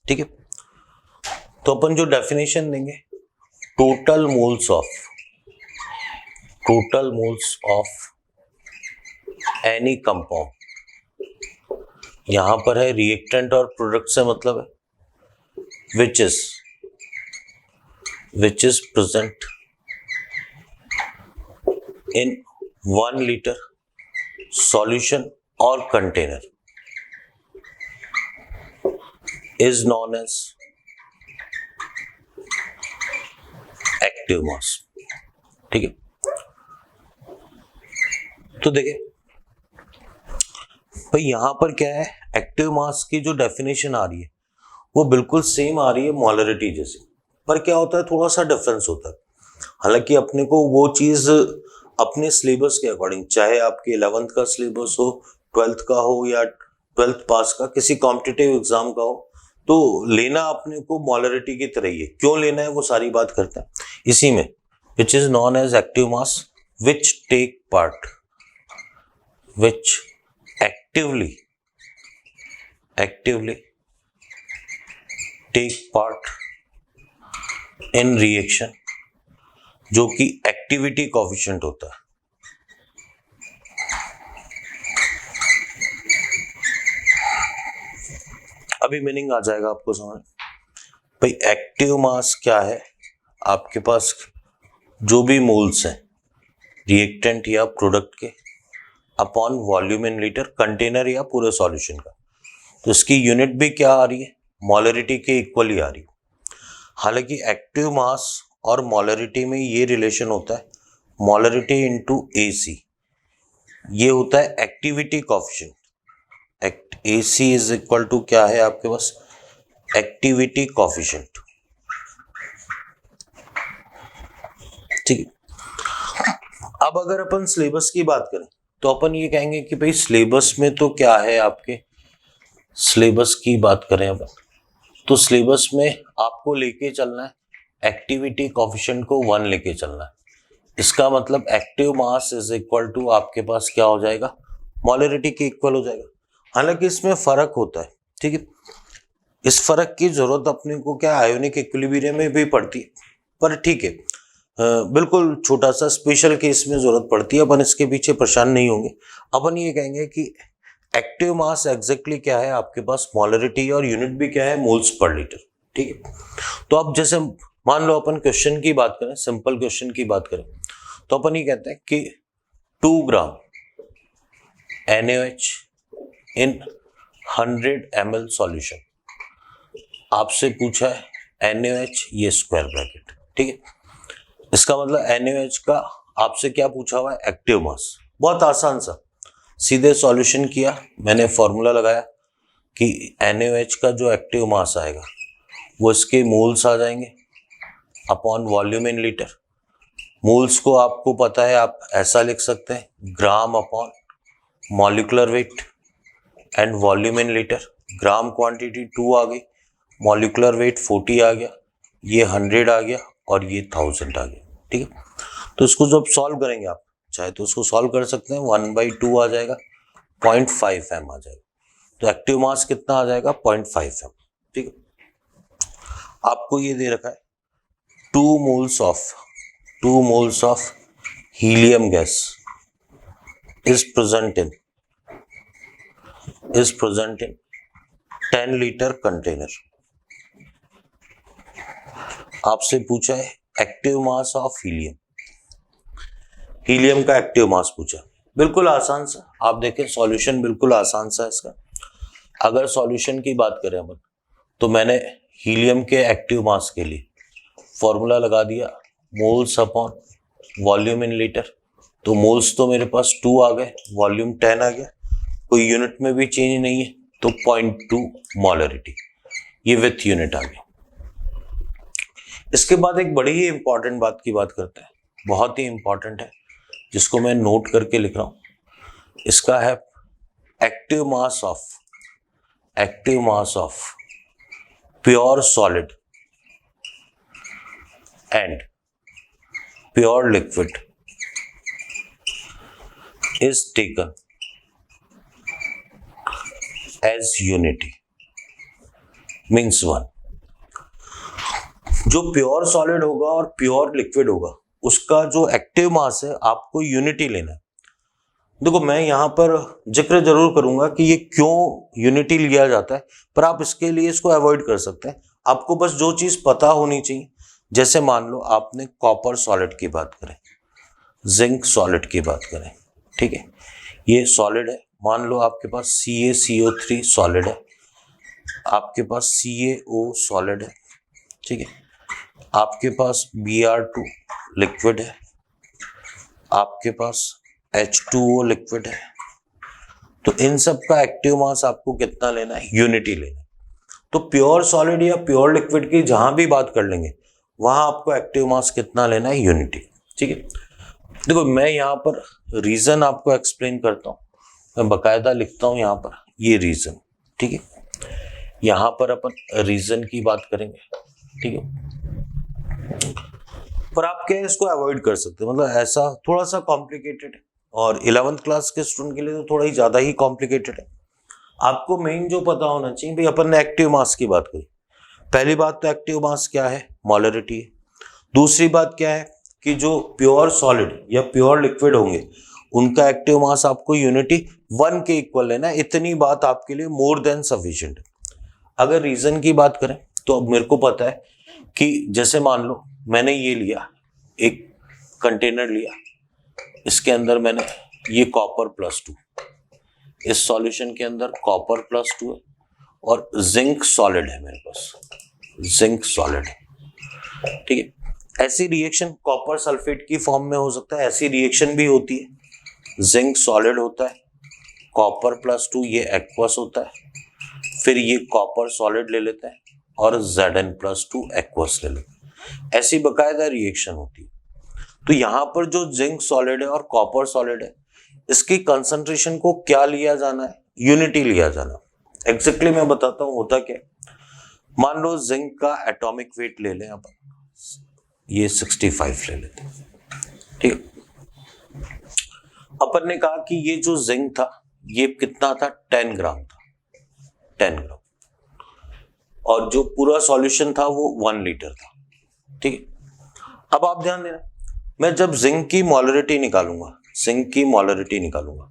ठीक है। तो अपन जो डेफिनेशन देंगे, total moles of any compound, यहां पर है रिएक्टेंट और प्रोडक्ट से मतलब है which is present in 1 liter solution or container, is known as active mass. ठीक है, तो देखिए भाई यहां पर क्या है, एक्टिव मास की जो डेफिनेशन आ रही है वो बिल्कुल सेम आ रही है मोलरिटी जैसी, पर क्या होता है थोड़ा सा डिफरेंस होता है। हालांकि अपने को वो चीज अपने सिलेबस के अकॉर्डिंग, चाहे आपके 11th का सिलेबस हो, 12th का हो या 12th पास का किसी कॉम्पिटिटिव एग्जाम का हो, तो लेना अपने को मोलरिटी की तरह ही है। क्यों लेना है वो सारी बात करते हैं इसी में, which is known as active mass which take part, which actively take part in reaction, जो कि एक्टिविटी कोफिशिएंट होता है। अभी मीनिंग आ जाएगा आपको समझ। भाई एक्टिव मास क्या है, आपके पास जो भी मोल्स हैं रिएक्टेंट या प्रोडक्ट के upon volume in litre, container या पूरे सॉल्यूशन का, तो इसकी यूनिट भी क्या आ रही है, मोलरिटी के इक्वली आ रही है। हालांकि एक्टिव मास और मोलरिटी में ये रिलेशन होता है मोलरिटी इनटू AC, ये होता है activity coefficient. AC is equal to क्या है आपके पास, एक्टिविटी कोफिशिएंट। ठीक है, अब अगर अपन सिलेबस की बात करें तो अपन ये कहेंगे कि भाई सिलेबस में तो क्या है, आपके सिलेबस की बात करें अपन तो सिलेबस में आपको लेके चलना है एक्टिविटी कोफिशिएंट को 1 लेके चलना है। इसका मतलब active mass is equal to आपके पास क्या हो जाएगा, मोलरिटी के इक्वल हो जाएगा। हालांकि इसमें फर्क होता है, ठीक है, इस फर्क की जरूरत अपने को क्या आयोनिक इक्विलिब्रियम में भी पड़ती है, पर ठीक है बिल्कुल छोटा सा स्पेशल केस में जरूरत पड़ती है, अपन इसके पीछे परेशान नहीं होंगे। अपन ये कहेंगे कि एक्टिव मास एग्जैक्टली क्या है आपके पास, मोलरिटी, और यूनिट भी क्या है, मोल्स पर लीटर। ठीक है, तो अब जैसे मान लो अपन क्वेश्चन की बात करें, सिंपल क्वेश्चन की बात करें तो अपन ये कहते हैं कि 2 ग्राम NaOH इन 100 ml सॉल्यूशन, आपसे पूछा है NaOH ये स्क्वायर ब्रैकेट। ठीक है, इसका मतलब NaOH का आपसे क्या पूछा हुआ है, एक्टिव मास। बहुत आसान सा, सीधे सॉल्यूशन किया, मैंने फॉर्मूला लगाया कि NaOH का जो एक्टिव मास आएगा वो इसके मोल्स आ जाएंगे upon volume in litre. Moles को आपको पता है, आप ऐसा लिख सकते हैं ग्राम upon molecular wait and volume in litre. Gram quantity 2 आ गई, मॉलिक्यूलर वेट 40 आ गया, ये 100 आ गया और ये 1000 आ गया। ठीक है, तो इसको जब सॉल्व करेंगे आप चाहे तो उसको सॉल्व कर सकते हैं, 1/2 आ जाएगा, 0.5 m आ जाएगा, तो एक्टिव मास कितना आ जाएगा, 0.5 m। ठीक है, आपको ये दे रखा है 2 moles of helium gas is present in 10 litre container. आपसे पूछा है active mass of helium, helium का एक्टिव मास पूछा। बिल्कुल आसान सा, आप देखें सॉल्यूशन बिल्कुल आसान सा इसका। अगर सॉल्यूशन की बात करें अपन तो मैंने हीलियम के एक्टिव मास के लिए फॉर्मूला लगा दिया moles upon volume in litre. तो मोल्स तो मेरे पास 2 आ गए, वॉल्यूम 10 आ गया, कोई यूनिट में भी चेंज नहीं है, तो 0.2 मोलरिटी, ये विथ यूनिट आ गया। इसके बाद एक बड़ी ही इंपॉर्टेंट बात की बात करते हैं, बहुत ही इंपॉर्टेंट है, जिसको मैं नोट करके लिख रहा हूं। इसका है active mass of pure solid and pure liquid is taken as unity, means 1। जो प्योर सॉलिड होगा और प्योर लिक्विड होगा उसका जो एक्टिव मास है आपको यूनिटी लेना है। देखो मैं यहां पर जिक्र जरूर करूंगा कि ये क्यों यूनिटी लिया जाता है, पर आप इसके लिए इसको अवॉइड कर सकते हैं। आपको बस जो चीज पता होनी चाहिए, जैसे मान लो आपने कॉपर सॉलिड की बात करें, जिंक सॉलिड की बात करें, ठीक है, ये सॉलिड है, मान लो आपके पास CaCO3 सॉलिड है, आपके पास CaO सॉलिड है, ठीक है, आपके पास Br2 लिक्विड है, आपके पास H2O लिक्विड है। तो इन सब का एक्टिव मास आपको कितना लेना है? यूनिटी लेना है। तो प्योर सॉलिड या प्योर लिक्विड की जहां भी बात कर लेंगे वहां आपको एक्टिव मास कितना लेना है? यूनिटी, ठीक है। देखो मैं यहाँ पर रीजन आपको एक्सप्लेन करता हूँ, मैं बकायदा लिखता हूँ यहाँ पर ये रीजन, ठीक है। यहाँ पर अपन रीजन की बात करेंगे, ठीक है। पर आप क्या इसको अवॉइड कर सकते हैं, मतलब ऐसा थोड़ा सा कॉम्प्लिकेटेड है और 11th क्लास के स्टूडेंट के लिए तो थोड़ा ही ज्यादा ही कॉम्प्लिकेटेड है। आपको मेन जो पता होना चाहिए भाई, अपन ने एक्टिव मास की बात करी। पहली बात तो एक्टिव मास क्या है? मोलरिटी है। दूसरी बात क्या है कि जो प्योर सॉलिड या प्योर लिक्विड होंगे उनका एक्टिव मास आपको यूनिटी 1 के इक्वल लेना है। इतनी बात आपके लिए मोर देन सफिशिएंट है। अगर रीजन की बात करें तो अब मेरे को पता है कि जैसे मान लो मैंने ये लिया, एक कंटेनर लिया, इसके अंदर मैंने ये कॉपर +2, इस सॉल्यूशन के अंदर कॉपर +2 है और जिंक सॉलिड है मेरे पास, जिंक सॉलिड है, ठीक है। ऐसी रिएक्शन कॉपर सल्फेट की फॉर्म में हो सकता है, ऐसी रिएक्शन भी होती है। जिंक सॉलिड होता है, कॉपर +2 ये एक्वस होता है, फिर ये कॉपर सॉलिड ले लेते हैं और Zn+2 एक्वस ले लेते हैं। ऐसी बकायदा रिएक्शन होती है। तो यहां पर जो जिंक सॉलिड है और कॉपर सॉलिड है, इसकी कंसंट्रेशन को क्या लिया जाना है? यूनिटी लिया जाना। एग्जैक्टली मैं बताता हूं होता क्या। मान लो जिंक का एटॉमिक वेट ले लें अपन, ये 65 ले लेते हैं, ठीक है। अपन ने कहा कि ये जो जिंक था ये कितना था? 10 ग्राम था, 10 ग्राम, और जो पूरा सॉल्यूशन था वो 1 लीटर था, ठीक है। अब आप ध्यान देना, मैं जब जिंक की मोलरिटी निकालूंगा, जिंक की मोलरिटी निकालूंगा,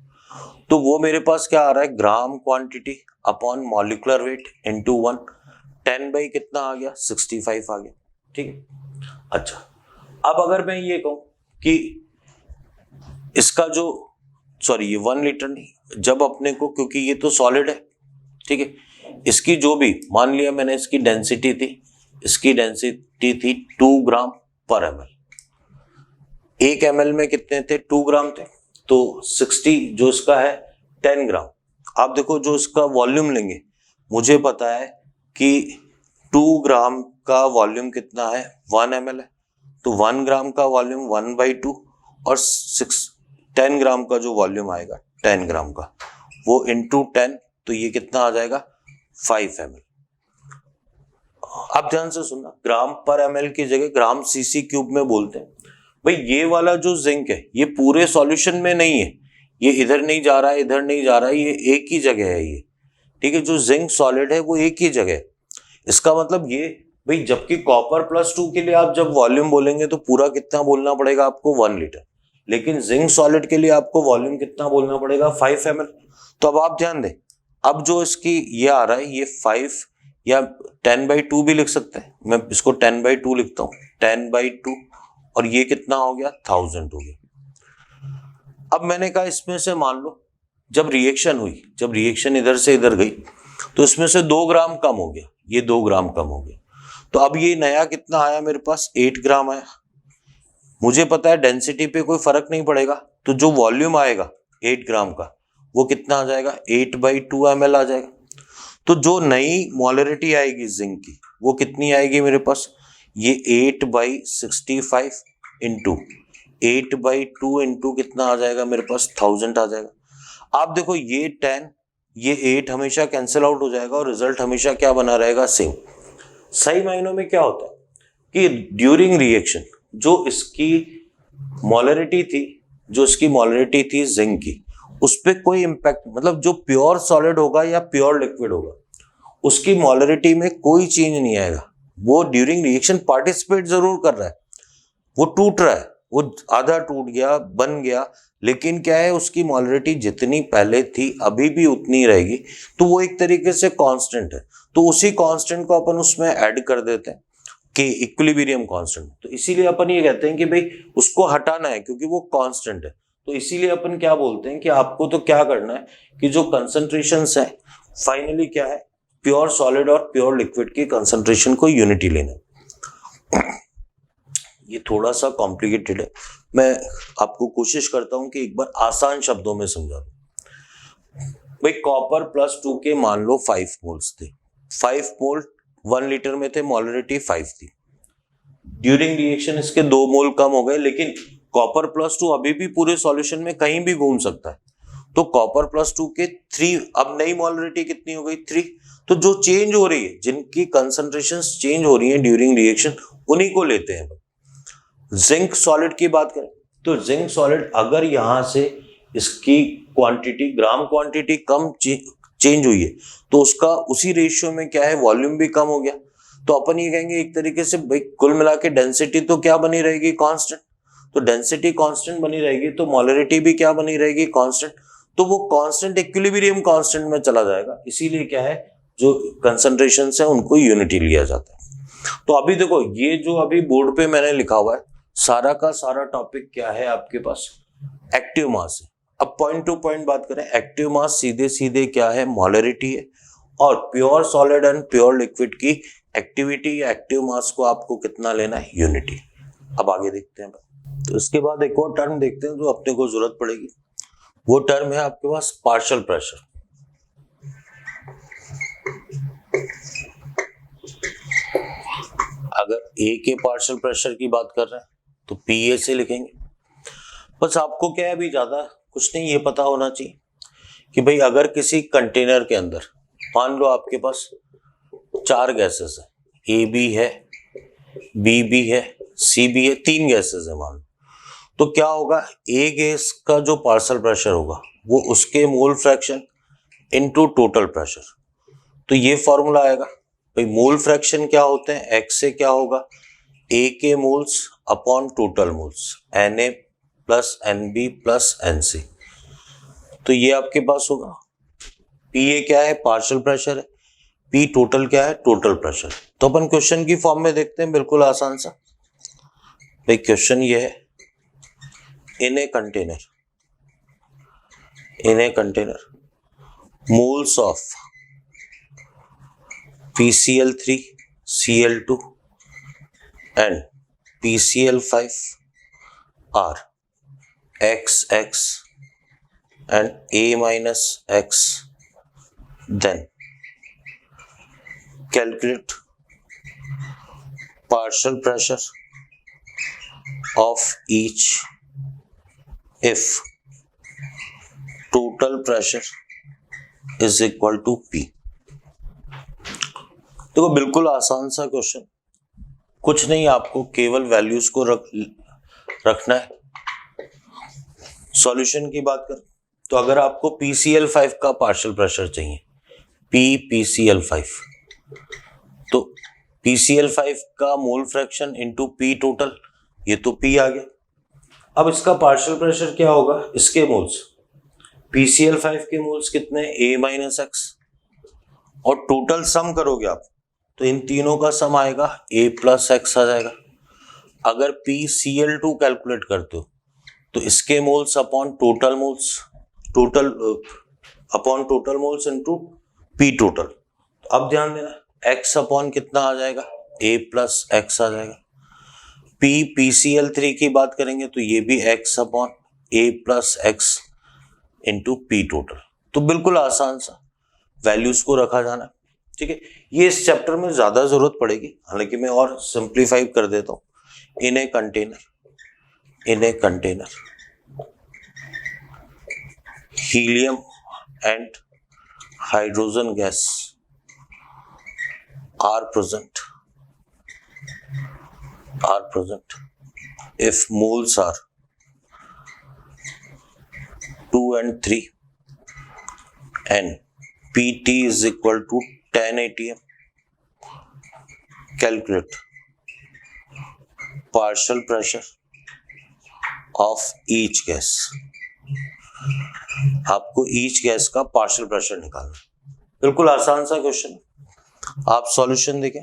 तो वो मेरे पास क्या आ रहा है? Gram quantity upon molecular weight into 1, 10 by कितना आ गया? 65 आ गया, ठीक है। अच्छा, अब अगर मैं ये कहूं कि इसका जो, सॉरी ये 1 लीटर नहीं, जब अपने को, क्योंकि ये तो सॉलिड है, ठीक है, इसकी जो भी, मान लिया मैंने इसकी डेंसिटी थी, इसकी डेंसिटी थी 2 ग्राम पर ml। 1 ml में कितने थे? 2 ग्राम थे, तो 60 जो इसका है 10 ग्राम। आप देखो जो इसका वॉल्यूम लेंगे, मुझे पता है कि 2 ग्राम का वॉल्यूम कितना है? 1 ml है, तो 1 ग्राम का वॉल्यूम 1/2 और 10 ग्राम का जो वॉल्यूम आएगा 10 ग्राम का, वो इंटू 10, तो ये कितना आ जाएगा? 5 ml। आप ध्यान से सुनना, ग्राम पर ml की जगह ग्राम cc³ में बोलते हैं। भाई ये वाला जो जिंक है ये पूरे सॉल्यूशन में नहीं है, ये इधर नहीं जा रहा है, इधर नहीं जा रहा है, ये एक ही जगह है ये, ठीक है। जो जिंक सॉलिड है वो एक ही जगह है। इसका मतलब ये भाई, जबकि कॉपर +2 के लिए आप जब वॉल्यूम बोलेंगे तो पूरा कितना बोलना पड़ेगा आपको? 1 लीटर, लेकिन जिंक सॉलिड के लिए आपको वॉल्यूम कितना बोलना पड़ेगा? 5 ml। तो अब आप ध्यान दें, अब जो इसकी ये आ रहा है ये 5 या 10/2 भी लिख सकते हैं, मैं इसको 10/2 लिखता हूं, 10/2, और ये कितना हो गया? 1000 हो गया। अब मैंने कहा इसमें से मान लो जब रिएक्शन हुई, जब रिएक्शन इधर से इधर गई, तो इसमें से 2 ग्राम कम हो गया, ये 2 ग्राम कम हो गया, तो अब ये नया कितना आया मेरे पास? 8 ग्राम आया। मुझे पता है डेंसिटी पे कोई फर्क नहीं पड़ेगा, तो जो वॉल्यूम आएगा 8 ग्राम का वो कितना आ जाएगा? 8/2 ml आ जाएगा। तो जो नई मोलरिटी आएगी जिंक की वो कितनी आएगी मेरे पास? ये 8/65 इंटू 8/2 इंटू कितना आ जाएगा मेरे पास? 1000 आ जाएगा। आप देखो ये 10, ये 8 हमेशा कैंसिल आउट हो जाएगा और रिजल्ट हमेशा क्या बना रहेगा? सेम। सही मायनों में क्या होता है कि ड्यूरिंग रिएक्शन जो इसकी मोलरिटी थी, जो इसकी मोलरिटी थी जिंक की, उस पर कोई इंपैक्ट, मतलब जो प्योर सॉलिड होगा या प्योर लिक्विड होगा उसकी मोलरिटी में कोई चेंज नहीं आएगा। वो ड्यूरिंग रिएक्शन पार्टिसिपेट जरूर कर रहा है, वो टूट रहा है, वो आधा टूट गया, बन गया, लेकिन क्या है उसकी मोलरिटी जितनी पहले थी अभी भी उतनी रहेगी, तो वो एक तरीके से कांस्टेंट है। तो उसी कांस्टेंट को अपन उसमें ऐड कर देते हैं कि इक्विलिब्रियम कांस्टेंट। तो इसीलिए अपन ये कहते हैं कि भाई उसको हटाना है क्योंकि वो कांस्टेंट है। तो इसीलिए अपन क्या बोलते हैं कि आपको तो क्या करना है कि जो कंसंट्रेशंस है फाइनली क्या है प्योर सॉलिड और प्योर लिक्विड की कंसंट्रेशन को यूनिटी लेना। ये थोड़ा सा कॉम्प्लिकेटेड है, मैं आपको कोशिश करता हूं कि एक बार आसान शब्दों में समझा दूं। भाई कॉपर +2 के मान लो 5 मोल्स थे, 5 मोल 1 लीटर में थे, मोलरिटी 5 थी। ड्यूरिंग रिएक्शन इसके 2 मोल कम हो गए, लेकिन कॉपर +2 अभी भी पूरे सॉल्यूशन में कहीं भी घूम सकता है, तो कॉपर +2 के 3, अब नई मोलरिटी कितनी हो गई 3। तो जो चेंज हो रही है, जिनकी कंसंट्रेशंस चेंज हो रही है ड्यूरिंग रिएक्शन, उन्हीं को लेते हैं। जिंक सॉलिड की बात करें तो जिंक सॉलिड अगर यहां से इसकी क्वांटिटी, ग्राम क्वांटिटी कम चेंज हुई है, तो उसका उसी रेशियो में क्या है, वॉल्यूम भी कम हो गया। तो अपन ये कहेंगे एक तरीके से भाई कुल मिला के डेंसिटी तो क्या बनी रहेगी, कांस्टेंट। तो डेंसिटी कांस्टेंट बनी रहेगी तो मोलरिटी भी क्या बनी रहेगी, कांस्टेंट। तो वो कांस्टेंट इक्विलिब्रियम कांस्टेंट में चला जाएगा, इसीलिए क्या है, जो कंसंट्रेशन है उनको यूनिटी लिया जाता है। तो अभी देखो, ये जो अभी बोर्ड पे मैंने लिखा हुआ है, सारा का सारा टॉपिक क्या है आपके पास, एक्टिव मास है। अब पॉइंट टू पॉइंट बात करें, एक्टिव मास सीधे सीधे क्या है, मोलरिटी है। और pure solid and pure liquid की एक्टिविटी या एक्टिव मास को आपको कितना लेना है, यूनिटी। अब आगे देखते हैं। तो इसके बाद एक और टर्म देखते हैं जो अपने को जरूरत पड़ेगी, वो टर्म है आपके पास पार्शियल प्रेशर। अगर ए के पार्शियल प्रेशर की बात कर रहे हैं तो पीए से लिखेंगे। बस आपको क्या है, अभी ज्यादा कुछ नहीं, ये पता होना चाहिए कि भाई अगर किसी कंटेनर के अंदर मान लो आपके पास 4 गैसेस है, ए भी है, बी भी है, सी भी है, 3 गैसेस है मान लो, तो क्या होगा, ए गैस का जो पार्शियल प्रेशर होगा वो उसके mole fraction into total pressure. तो ये फॉर्मूला आएगा भाई, मोल फ्रैक्शन क्या होते हैं, एक्स से क्या होगा, ए के moles upon total moles, Na plus Nb plus Nc। तो ये आपके पास होगा। पी क्या है, पार्शियल प्रेशर है, पी टोटल क्या है, टोटल प्रेशर। तो अपन क्वेश्चन की फॉर्म में देखते हैं, बिल्कुल आसान सा। भाई क्वेश्चन ये है, in a container moles of PCl3 Cl2 and PCl5 are XX and A minus X. Then calculate partial pressure of each if total pressure is equal to P. देखो बिल्कुल आसान सा क्वेश्चन, कुछ नहीं, आपको केवल वैल्यूज को रखना है। सॉल्यूशन की बात करें तो अगर आपको PCl5 का पार्शियल प्रेशर चाहिए, PCl5, तो PCl5 का mole fraction into P total, ये तो P आ गया। अब इसका पार्शियल प्रेशर क्या होगा, इसके मोल्स, PCl5 के मोल्स कितने, A माइनस एक्स, और टोटल सम करोगे आप तो इन तीनों का सम आएगा A प्लस एक्स आ जाएगा। अगर PCl2 कैलकुलेट करते हो तो इसके moles upon total moles, total upon total moles into P total. अब ध्यान देना, x अपॉन कितना आ जाएगा, A प्लस एक्स आ जाएगा। PCl3 की बात करेंगे तो ये भी x upon A plus x into P total. तो बिल्कुल आसान सा, वैल्यूज को रखा जाना, ठीक है। ये इस चैप्टर में ज्यादा जरूरत पड़ेगी, हालांकि मैं और सिंप्लीफाई कर देता हूं। In a container helium and hydrogen gas are present if moles are 2 and 3 and PT is equal to 10 atm. Calculate partial pressure of each gas. आपको each गैस का पार्शियल प्रेशर निकालना, बिल्कुल आसान सा क्वेश्चन। आप सॉल्यूशन देखें,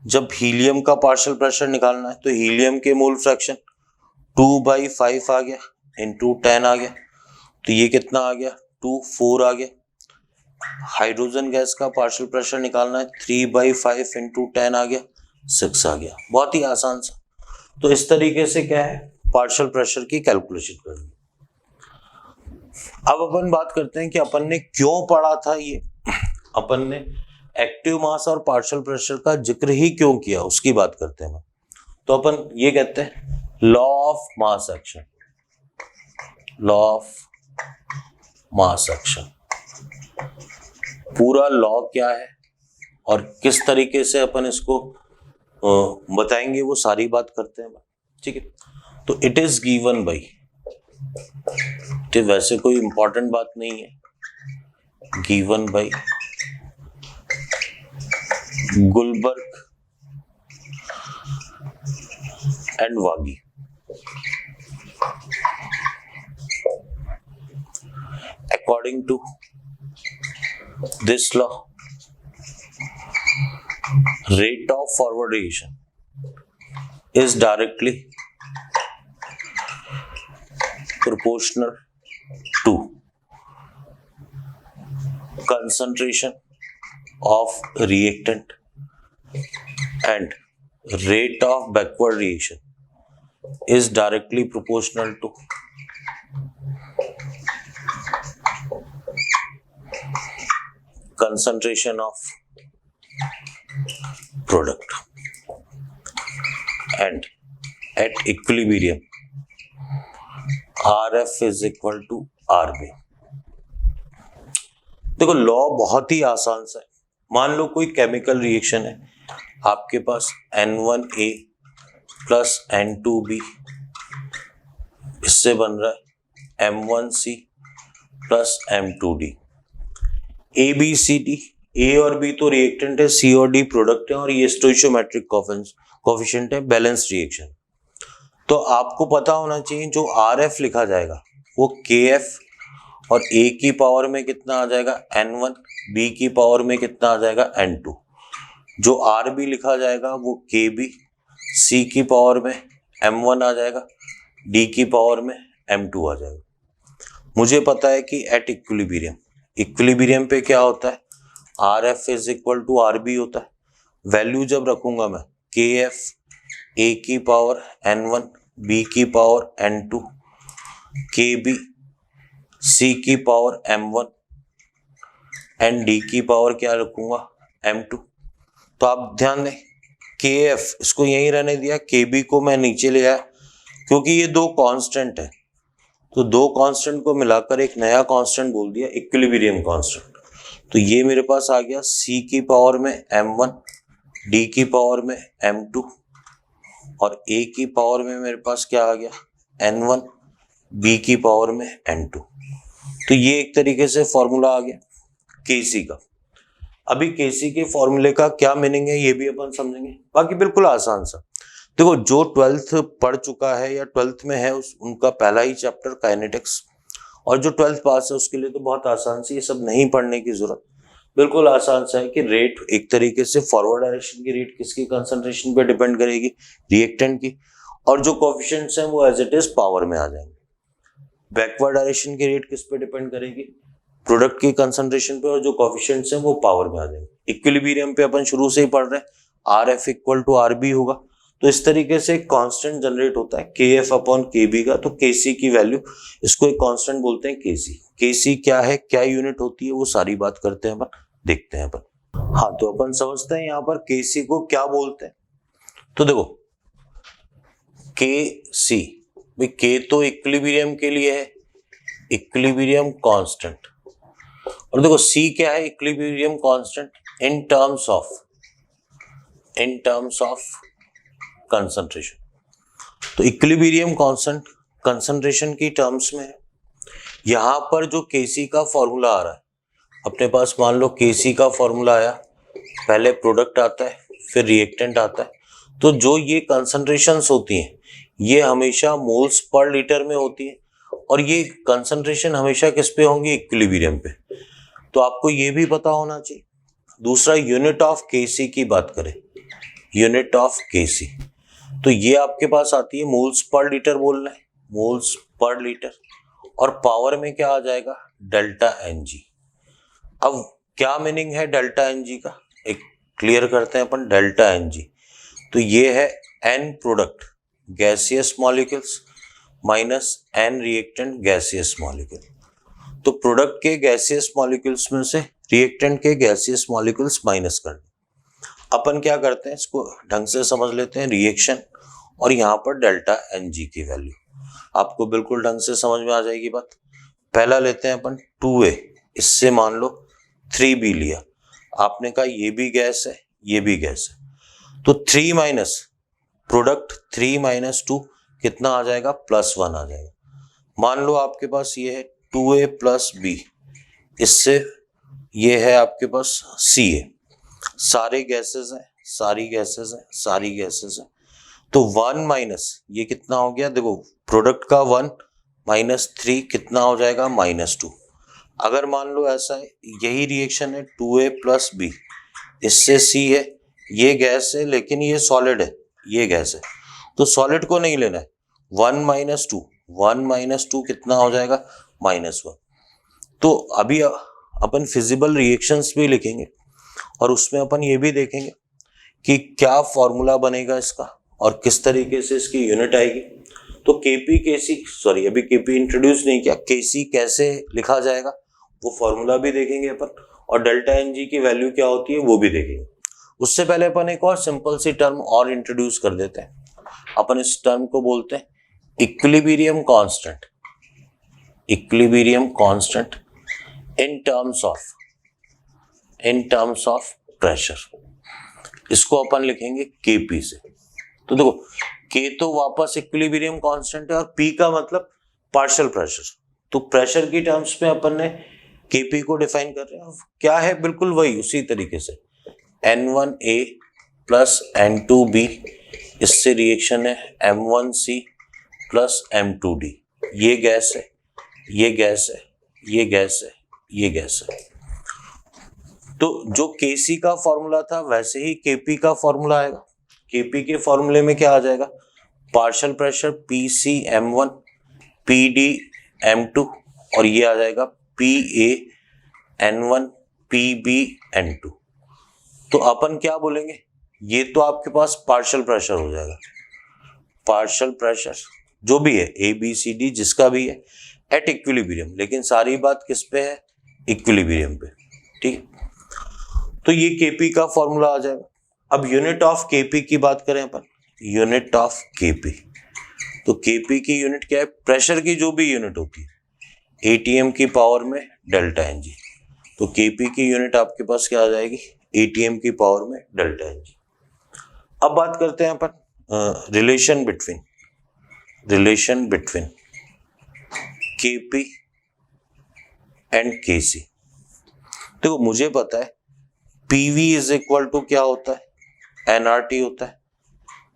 जब helium का पार्शियल प्रेशर निकालना है तो हीलियम के मोल फ्रैक्शन 2/5 आ गया इंटू 10 आ गया, तो ये कितना आ गया 2, 4 आ गया। हाइड्रोजन गैस का पार्शियल प्रेशर निकालना है, 3/5 इंटू 10 आ गया, 6 आ गया, बहुत ही आसान सा। तो इस तरीके से क्या है, पार्शियल प्रेशर की कैलकुलेशन करनी। अब अपन बात करते हैं कि अपन ने क्यों पढ़ा था ये, अपन ने एक्टिव मास और पार्शियल प्रेशर का जिक्र ही क्यों किया, उसकी बात करते हैं। तो अपन ये कहते हैं law of mass action, law of mass action. पूरा लॉ क्या है और किस तरीके से अपन इसको बताएंगे, वो सारी बात करते हैं, ठीक है। तो इट इज गिवन बाई, तो वैसे कोई इंपॉर्टेंट बात नहीं है, given by Guldberg and Waage. According to this law, rate of forward radiation is directly proportional to concentration of reactant and rate of backward radiation is directly proportional to concentration of product, and at equilibrium RF is equal to RB। देखो law बहुत ही आसान सा है। मान लो कोई chemical reaction है, आपके पास N1A plus N2B, इससे बन रहा है M1C plus M2D। ABCD, A और B तो रिएक्टेंट है, C और D प्रोडक्ट है, और ये स्टोइचियोमेट्रिक कोफिशिएंट है, बैलेंस रिएक्शन। तो आपको पता होना चाहिए जो RF लिखा जाएगा वो KF और A की पावर में कितना आ जाएगा N1, B की पावर में कितना आ जाएगा N2। जो RB लिखा जाएगा वो KB, C की पावर में M1 आ जाएगा, D की पावर में M2 आ जाएगा। मुझे पता है कि एट इक्विलिब्रियम, इक्विलिब्रियम पे क्या होता है, RF is equal to RB होता है। वैल्यू जब रखूंगा मैं KF A की पावर N1, B की पावर N2, KB C की पावर M1 एंड D की पावर क्या रखूंगा M2। तो आप ध्यान दें, KF इसको यहीं रहने दिया, KB को मैं नीचे ले आया, क्योंकि ये दो कांस्टेंट है, तो दो कांस्टेंट को मिलाकर एक नया कांस्टेंट बोल दिया, इक्विलिब्रियम कांस्टेंट। तो ये मेरे पास आ गया C की पावर में M1, D की पावर में M2 और A की पावर में मेरे पास क्या आ गया N1, B की पावर में N2। तो ये एक तरीके से फॉर्मूला आ गया Kc का। अभी Kc के फॉर्मूले का क्या मीनिंग है ये भी अपन समझेंगे, बाकी बिल्कुल आसान सा। देखो जो 12th पढ़ चुका है या 12th में है उनका पहला ही चैप्टर काइनेटिक्स, और जो 12th पास है उसके लिए तो बहुत आसान सी, ये सब नहीं पढ़ने की जरूरत, बिल्कुल आसान सा है कि रेट एक तरीके से फॉरवर्ड डायरेक्शन की रेट किसकी कंसंट्रेशन पे डिपेंड करेगी, रिएक्टेंट की, और जो कोएफिशिएंट्स हैं वो एज इट इज पावर में आ जाएंगे। बैकवर्ड डायरेक्शन की रेट किस पे डिपेंड करेगी, प्रोडक्ट की कंसंट्रेशन पे, और जो कोएफिशिएंट्स हैं वो पावर में आ जाएंगे। इक्विलिब्रियम पे अपन शुरू से ही पढ़ रहे हैं, RF इक्वल टू RB होगा। तो इस तरीके से एक कांस्टेंट जनरेट होता है KF अपॉन KB का। तो KC की वैल्यू, इसको एक कांस्टेंट बोलते हैं KC। KC क्या है, क्या यूनिट होती है, वो सारी बात करते हैं अपन, देखते हैं अपन। हाँ तो अपन समझते हैं यहाँ पर KC को क्या बोलते हैं। तो देखो KC, भाई K तो इक्विलिब्रियम के लिए है, इक्विलिब्रियम कांस्टेंट, और देखो C क्या है, equilibrium constant in terms of concentration. तो इक्विलिब्रियम कांस्टेंट कंसंट्रेशन की टर्म्स में है। यहां पर जो Kc का फॉर्मूला आ रहा है अपने पास, मान लो Kc का फॉर्मूला आया, पहले प्रोडक्ट आता है फिर रिएक्टेंट आता है। तो जो ये कंसंट्रेशंस होती हैं ये हमेशा मोल्स पर लीटर में होती है, और ये कंसंट्रेशन हमेशा किस पे होंगी, इक्विलिब्रियम पे। तो आपको ये भी पता होना चाहिए। दूसरा, यूनिट ऑफ Kc की बात करें, यूनिट ऑफ Kc, तो ये आपके पास आती है मोल्स पर लीटर बोल रहे हैं, मोल्स पर लीटर, और पावर में क्या आ जाएगा डेल्टा Ng। अब क्या मीनिंग है डेल्टा एन जी का, एक क्लियर करते हैं अपन। डेल्टा एन जी तो ये है n product gaseous molecules minus n reactant gaseous molecule. तो प्रोडक्ट के गैसियस मॉलिक्यूल्स में से रिएक्टेंट के गैसियस मॉलिक्यूल्स माइनस करने। अपन क्या करते हैं, इसको ढंग से समझ लेते हैं, रिएक्शन और यहाँ पर डेल्टा एन जी की वैल्यू आपको बिल्कुल ढंग से समझ में आ जाएगी बात। पहला लेते हैं अपन 2A, इससे मान लो 3B लिया, आपने कहा ये भी गैस है ये भी गैस है, तो 3 माइनस प्रोडक्ट 3 माइनस 2 कितना आ जाएगा, +1 आ जाएगा। मान लो आपके पास ये है 2A प्लस B, इससे ये है आपके पास CA, सारे गैसेस हैं सारी गैसेस हैं सारी गैसेस हैं, तो 1 माइनस ये कितना हो गया, देखो प्रोडक्ट का 1 माइनस 3 कितना हो जाएगा, -2। अगर मान लो ऐसा है, यही रिएक्शन है 2A प्लस B, इससे C है, ये गैस है लेकिन ये सॉलिड है, ये गैस है, तो सॉलिड को नहीं लेना है, 1 माइनस 2, 1 माइनस 2 कितना हो जाएगा, -1। तो अभी अपन फिजिबल रिएक्शंस भी लिखेंगे और उसमें अपन ये भी देखेंगे कि क्या फॉर्मूला बनेगा इसका और किस तरीके से इसकी यूनिट आएगी। तो केपी केसी सॉरी अभी केपी इंट्रोड्यूस नहीं किया, केसी कैसे लिखा जाएगा वो फॉर्मूला भी देखेंगे अपन, और डेल्टा एन जी की वैल्यू क्या होती है वो भी देखेंगे। उससे पहले अपन एक और सिंपल सी टर्म और इंट्रोड्यूस कर देते हैं। अपन इस टर्म को बोलते हैं equilibrium constant. Equilibrium constant in terms of pressure, इसको अपन लिखेंगे केपी से। तो देखो के तो वापस इक्विलिब्रियम कांस्टेंट है और पी का मतलब पार्शियल प्रेशर, तो प्रेशर की टर्म्स में अपन ने केपी को डिफाइन कर रहे हैं, क्या है बिल्कुल वही उसी तरीके से N1A प्लस N2B, इससे रिएक्शन है M1C प्लस M2D, ये गैस है ये गैस है ये गैस है ये गैस है। तो जो केसी का फॉर्मूला था वैसे ही केपी का फॉर्मूला आएगा। केपी के फॉर्मूले में क्या आ जाएगा, partial pressure PC M1 PD M2 और ये आ जाएगा PA N1 PB N2। तो अपन क्या बोलेंगे, ये तो आपके पास पार्शियल प्रेशर हो जाएगा, पार्शियल प्रेशर जो भी है ABCD जिसका भी है एट इक्विलिब्रियम, लेकिन सारी बात किस पे है, इक्विलिब्रियम पे, ठीक। तो ये केपी का फॉर्मूला आ जाएगा। अब यूनिट ऑफ केपी की बात करें अपन, यूनिट ऑफ केपी, तो केपी की यूनिट क्या है, प्रेशर की जो भी यूनिट होती है ATM की पावर में डेल्टा एन जी, तो केपी की यूनिट आपके पास क्या आ जाएगी, ATM की पावर में डेल्टा एन जी। अब बात करते हैं अपन रिलेशन बिटवीन केपी एंड केसी। देखो मुझे पता है PV इज इक्वल टू क्या होता है, NRT होता है,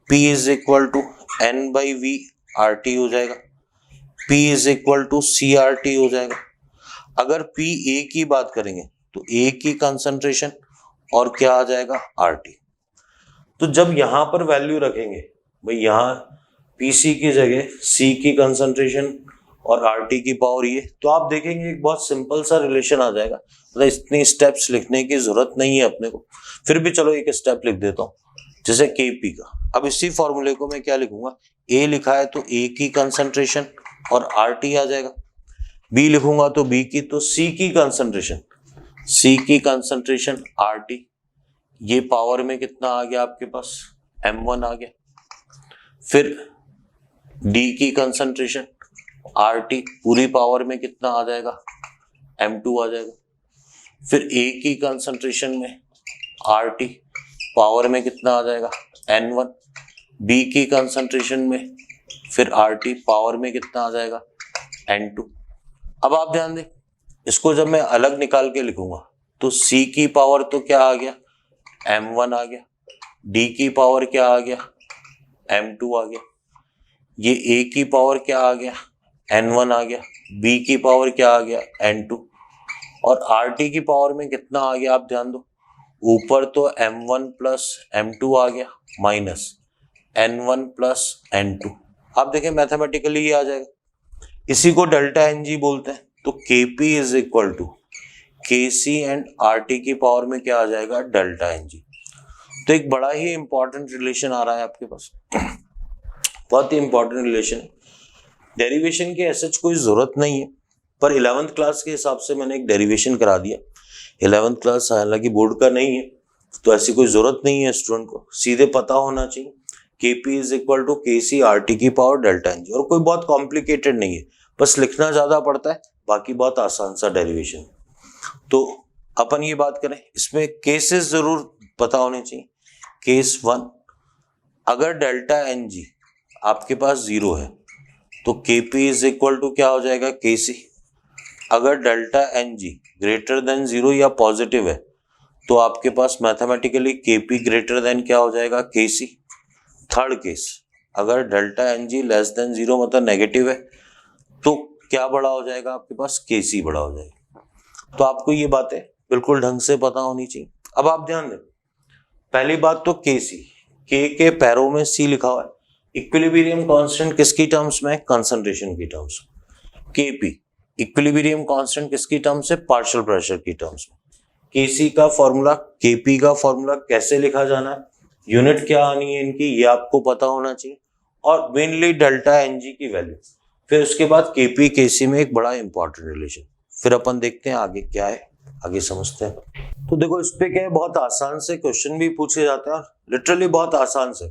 P is equal to N/V RT हो जाएगा, P is equal to CRT हो जाएगा। अगर PA की बात करेंगे तो A की कंसंट्रेशन और क्या आ जाएगा, RT। तो जब यहां पर वैल्यू रखेंगे भाई, यहाँ PC की जगह C की कंसंट्रेशन और RT की पावर ये, तो आप देखेंगे एक बहुत सिंपल सा रिलेशन आ जाएगा, मतलब इतनी स्टेप्स लिखने की जरूरत नहीं है अपने को, फिर भी चलो एक स्टेप लिख देता हूँ, जैसे केपी का। अब इसी फॉर्मूले को मैं क्या लिखूंगा, A लिखा है तो A की कंसंट्रेशन और RT आ जाएगा, B लिखूंगा तो B की, तो C की कंसंट्रेशन RT, ये पावर में कितना आ गया आपके पास, M1 आ गया। फिर D की कंसंट्रेशन RT पूरी पावर में कितना आ जाएगा, M2 आ जाएगा। फिर A की कंसंट्रेशन में RT पावर में कितना आ जाएगा, N1। B की कंसंट्रेशन में फिर RT पावर में कितना आ जाएगा, N2। अब आप ध्यान दें, इसको जब मैं अलग निकाल के लिखूंगा तो C की पावर तो क्या आ गया, M1 आ गया, D की पावर क्या आ गया, M2 आ गया, ये A की पावर क्या आ गया, N1 आ गया, B की पावर क्या आ गया, N2, और RT की पावर में कितना आ गया, आप ध्यान दो, ऊपर तो M1 प्लस M2 आ गया माइनस N1 प्लस N2। आप देखें मैथमेटिकली ये आ जाएगा, इसी को डेल्टा एन जी बोलते हैं। तो KP is equal to KC and RT की पावर में क्या आ जाएगा, डेल्टा एनजी। तो एक बड़ा ही इंपॉर्टेंट रिलेशन आ रहा है आपके पास, बहुत ही इंपॉर्टेंट रिलेशन है। डेरिवेशन की ऐसा कोई जरूरत नहीं है, पर 11th क्लास के हिसाब से मैंने एक डेरिवेशन करा दिया। 11th क्लास हालांकि बोर्ड का नहीं है, तो ऐसी कोई जरूरत नहीं है स्टूडेंट को, सीधे पता होना चाहिए Kp is equal to KC RT की पावर डेल्टा एनजी। और कोई बहुत कॉम्प्लिकेटेड नहीं है, बस लिखना ज्यादा पड़ता है, बाकी बहुत आसान सा डेरिवेशन। तो अपन ये बात करें, इसमें केसेस जरूर पता होने चाहिए। केस 1, अगर डेल्टा एनजी आपके पास 0 है तो Kp इज इक्वल टू क्या हो जाएगा, Kc। अगर डेल्टा एनजी ग्रेटर देन 0 या पॉजिटिव है तो आपके पास मैथमेटिकली Kp ग्रेटर देन क्या हो जाएगा, Kc। थर्ड केस, अगर डेल्टा एनजी लेस देन 0 मतलब नेगेटिव है तो क्या बड़ा हो जाएगा आपके पास, Kc बड़ा हो जाएगा। तो आपको ये बातें बिल्कुल ढंग से पता होनी चाहिए। अब आप ध्यान दें, पहली बात तो Kc, K के पैरों में C लिखा हुआ है, इक्विलिब्रियम कांस्टेंट किसकी टर्म्स में, कंसंट्रेशन की टर्म्स में। Kp इक्विलिब्रियम कांस्टेंट किसकी टर्म्स से, पार्शियल प्रेशर की टर्म्स में। Kc का फॉर्मूला, Kp का फॉर्मूला कैसे लिखा जाना है, यूनिट क्या आनी है इनकी, ये आपको पता होना चाहिए, और मेनली डेल्टा एनजी की वैल्यू। फिर उसके बाद Kp Kc में एक बड़ा इंपॉर्टेंट रिलेशन। फिर अपन देखते हैं आगे क्या है, आगे समझते हैं। तो देखो इस पे क्या है, बहुत आसान से क्वेश्चन भी पूछे जाते हैं, और लिटरली बहुत आसान से,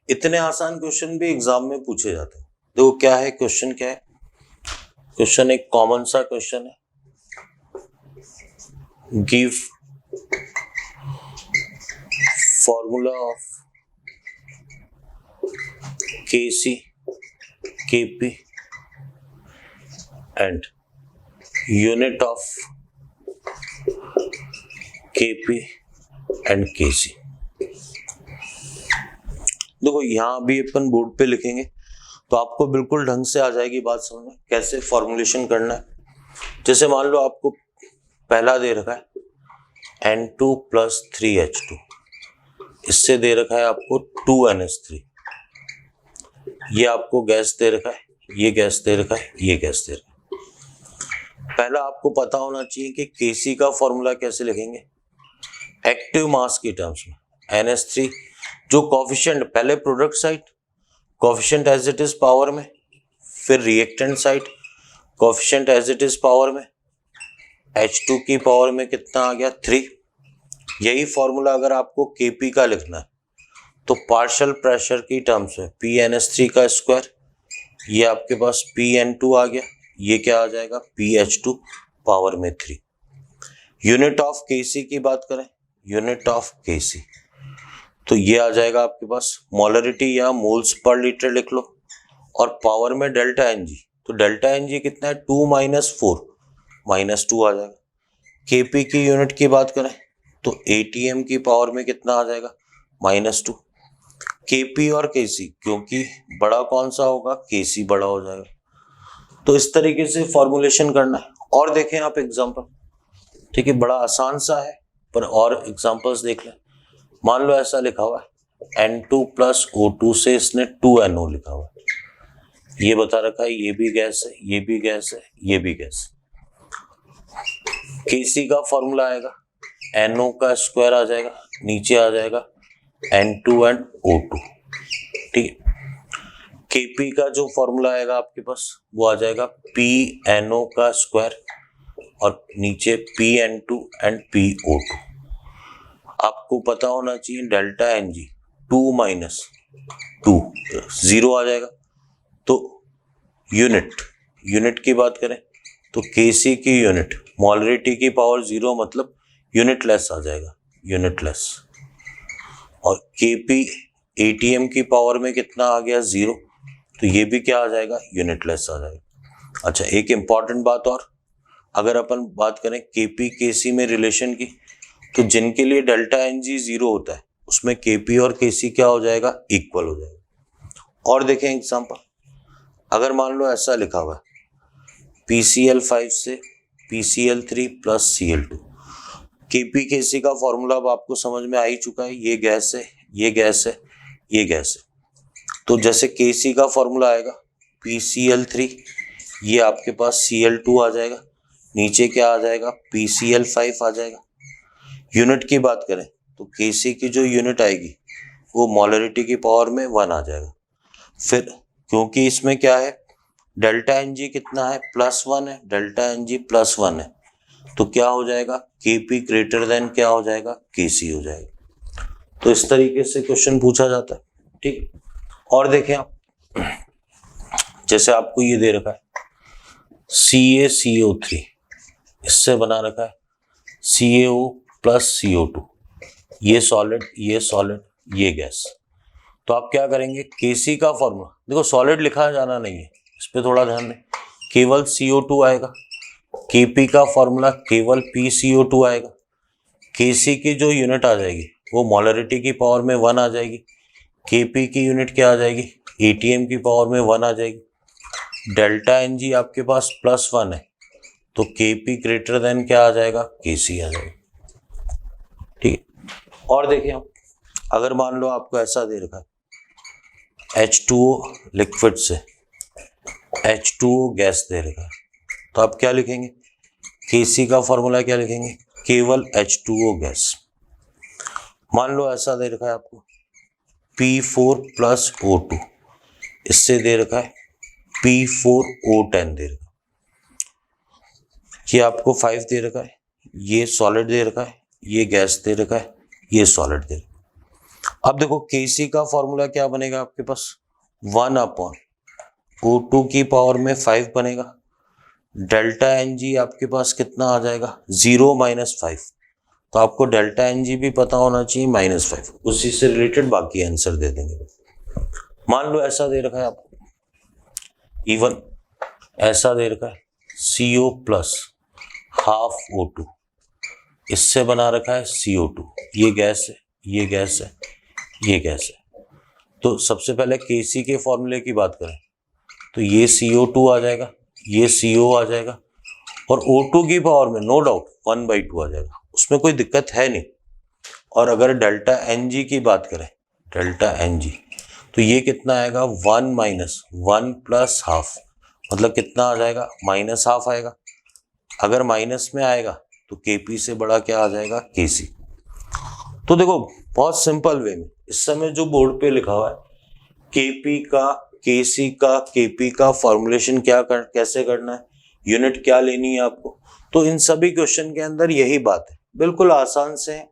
इतने आसान क्वेश्चन भी एग्जाम में पूछे जाते हैं। देखो क्या है क्वेश्चन, क्या है क्वेश्चन, एक कॉमन सा क्वेश्चन है, give formula of Kc Kp and unit of Kp and Kc। देखो यहां भी अपन बोर्ड पे लिखेंगे तो आपको बिल्कुल ढंग से आ जाएगी बात समझ में, कैसे फॉर्मुलेशन करना है। जैसे मान लो आपको पहला दे रखा है N2 + 3H2, इससे दे रखा है आपको 2NH3, ये आपको गैस दे रखा है, ये गैस दे रखा है, ये गैस दे रखा है। पहला आपको पता होना चाहिए कि Kc का फॉर्मूला कैसे लिखेंगे, एक्टिव मास की टर्म्स में। NH3 जो कोफिशिएंट, पहले product side coefficient as it is power में, फिर reactant side coefficient as it is power में, H2 की पावर में कितना आ गया, 3। यही फॉर्मूला अगर आपको Kp का लिखना है तो पार्शियल प्रेशर की टर्म्स में PnH3 का स्क्वायर, ये आपके पास Pn2 आ गया, ये क्या आ जाएगा, PH2 पावर में 3। यूनिट ऑफ Kc की बात करें, यूनिट ऑफ Kc तो ये आ जाएगा आपके पास मोलरिटी या मोल्स पर लीटर लिख लो, और पावर में डेल्टा एनजी, तो डेल्टा एनजी कितना है, 2 - 4 -2 आ जाएगा। Kp की यूनिट की बात करें तो ATM की पावर में कितना आ जाएगा, -2। Kp और Kc क्योंकि बड़ा कौन सा होगा, Kc बड़ा हो जाएगा। तो इस तरीके से फॉर्मुलेशन करना है। और देखें आप एग्जांपल, ठीक है, बड़ा आसान सा है, पर और एग्जांपल्स देख लें। मान लो ऐसा लिखा हुआ है N2 + O2 से इसने 2NO लिखा हुआ है, ये बता रखा है ये भी गैस है, ये भी गैस है, ये भी गैस। Kc का फॉर्मूला आएगा, NO का स्क्वायर आ जाएगा, नीचे आ जाएगा N2 एंड O2, ठीक है। Kp का जो फॉर्मूला आएगा आपके पास वो आ जाएगा PNO का स्क्वायर, और नीचे PN2 एंड PO2। आपको पता होना चाहिए डेल्टा एनजी 2 - 2 0 आ जाएगा। तो यूनिट की बात करें तो Kc की यूनिट मोलरिटी की पावर 0 मतलब यूनिट लेस आ जाएगा, यूनिट लेस। और Kp ATM की पावर में कितना आ गया, 0, तो ये भी क्या आ जाएगा, यूनिट लेस आ जाएगा। अच्छा एक इंपॉर्टेंट बात और, अगर अपन बात करें Kp Kc में रिलेशन की, तो जिनके लिए डेल्टा एनजी 0 होता है उसमें Kp और Kc क्या हो जाएगा, इक्वल हो जाएगा। और देखें एग्जांपल, अगर मान लो ऐसा लिखा हुआ है PCl5 से PCl3 + Cl2, Kp Kc का फॉर्मूला अब आपको समझ में आ ही चुका है, ये गैस है, ये गैस है, ये गैस है। तो जैसे Kc का फॉर्मूला आएगा PCl3, ये आपके पास Cl2 आ जाएगा, नीचे क्या आ जाएगा, PCl5 आ जाएगा। यूनिट की बात करें तो Kc की जो यूनिट आएगी वो मोलरिटी की पावर में 1 आ जाएगा। फिर क्योंकि इसमें क्या है, डेल्टा Ng कितना है, +1 है, डेल्टा Ng +1 है, तो क्या हो जाएगा, Kp ग्रेटर देन क्या हो जाएगा, Kc हो जाएगा। तो इस तरीके से क्वेश्चन पूछा जाता है। ठीक, और देखें आप, जैसे आपको ये दे रखा है CaCO3, इससे बना रखा है CaO + CO2, ये सॉलिड, ये सॉलिड, ये गैस। तो आप क्या करेंगे, Kc का फॉर्मूला देखो, सॉलिड लिखा जाना नहीं है, इस पे थोड़ा ध्यान दें, केवल CO2 आएगा। Kp का फॉर्मूला केवल PCO2 आएगा। Kc की जो यूनिट आ जाएगी वो मोलरिटी की पावर में 1 आ जाएगी। Kp की यूनिट क्या आ जाएगी, ATM की पावर में 1 आ जाएगी। डेल्टा Ng आपके पास +1 है, तो Kp ग्रेटर देन क्या आ जाएगा, Kc आ जाएगा। ठीक है, और देखिए आप, अगर मान लो आपको ऐसा दे रखा है H2O लिक्विड से H2O गैस दे रखा है, तो आप क्या लिखेंगे, Kc का फॉर्मूला क्या लिखेंगे, केवल H2O गैस। मान लो ऐसा दे रखा है आपको P4 + O2, इससे दे रखा है P4O10 दे रखा है, ये आपको 5 दे रखा है, ये सॉलिड दे रखा है, ये गैस दे रखा है, ये सॉलिड दे रखा है। अब देखो Kc का फॉर्मूला क्या बनेगा आपके पास, 1/O2 की पावर में 5 बनेगा। डेल्टा Ng आपके पास कितना आ जाएगा, 0 - 5, तो आपको डेल्टा Ng भी पता होना चाहिए, -5, उसी से रिलेटेड बाकी आंसर दे देंगे। मान लो ऐसा दे रखा है आपको, इवन ऐसा दे रखा है CO + ½ O2, इससे बना रखा है CO2, ये गैस है, ये गैस है, ये गैस है। तो सबसे पहले Kc के फॉर्मूले की बात करें तो ये CO2 आ जाएगा, ये CO आ जाएगा, और O2 की पावर में नो डाउट 1/2 आ जाएगा, उसमें कोई दिक्कत है नहीं। और अगर डेल्टा Ng की बात करें, डेल्टा Ng, तो ये कितना आएगा, 1 - 1 + ½ मतलब कितना आ जाएगा, -½ आएगा। अगर माइनस में आएगा तो Kp से बड़ा क्या आ जाएगा, Kc। तो देखो बहुत सिंपल वे में इस समय जो बोर्ड पे लिखा हुआ है Kp का, Kc का, Kp का फॉर्मुलेशन कैसे करना है, यूनिट क्या लेनी है आपको, तो इन सभी क्वेश्चन के अंदर यही बात है, बिल्कुल आसान से है।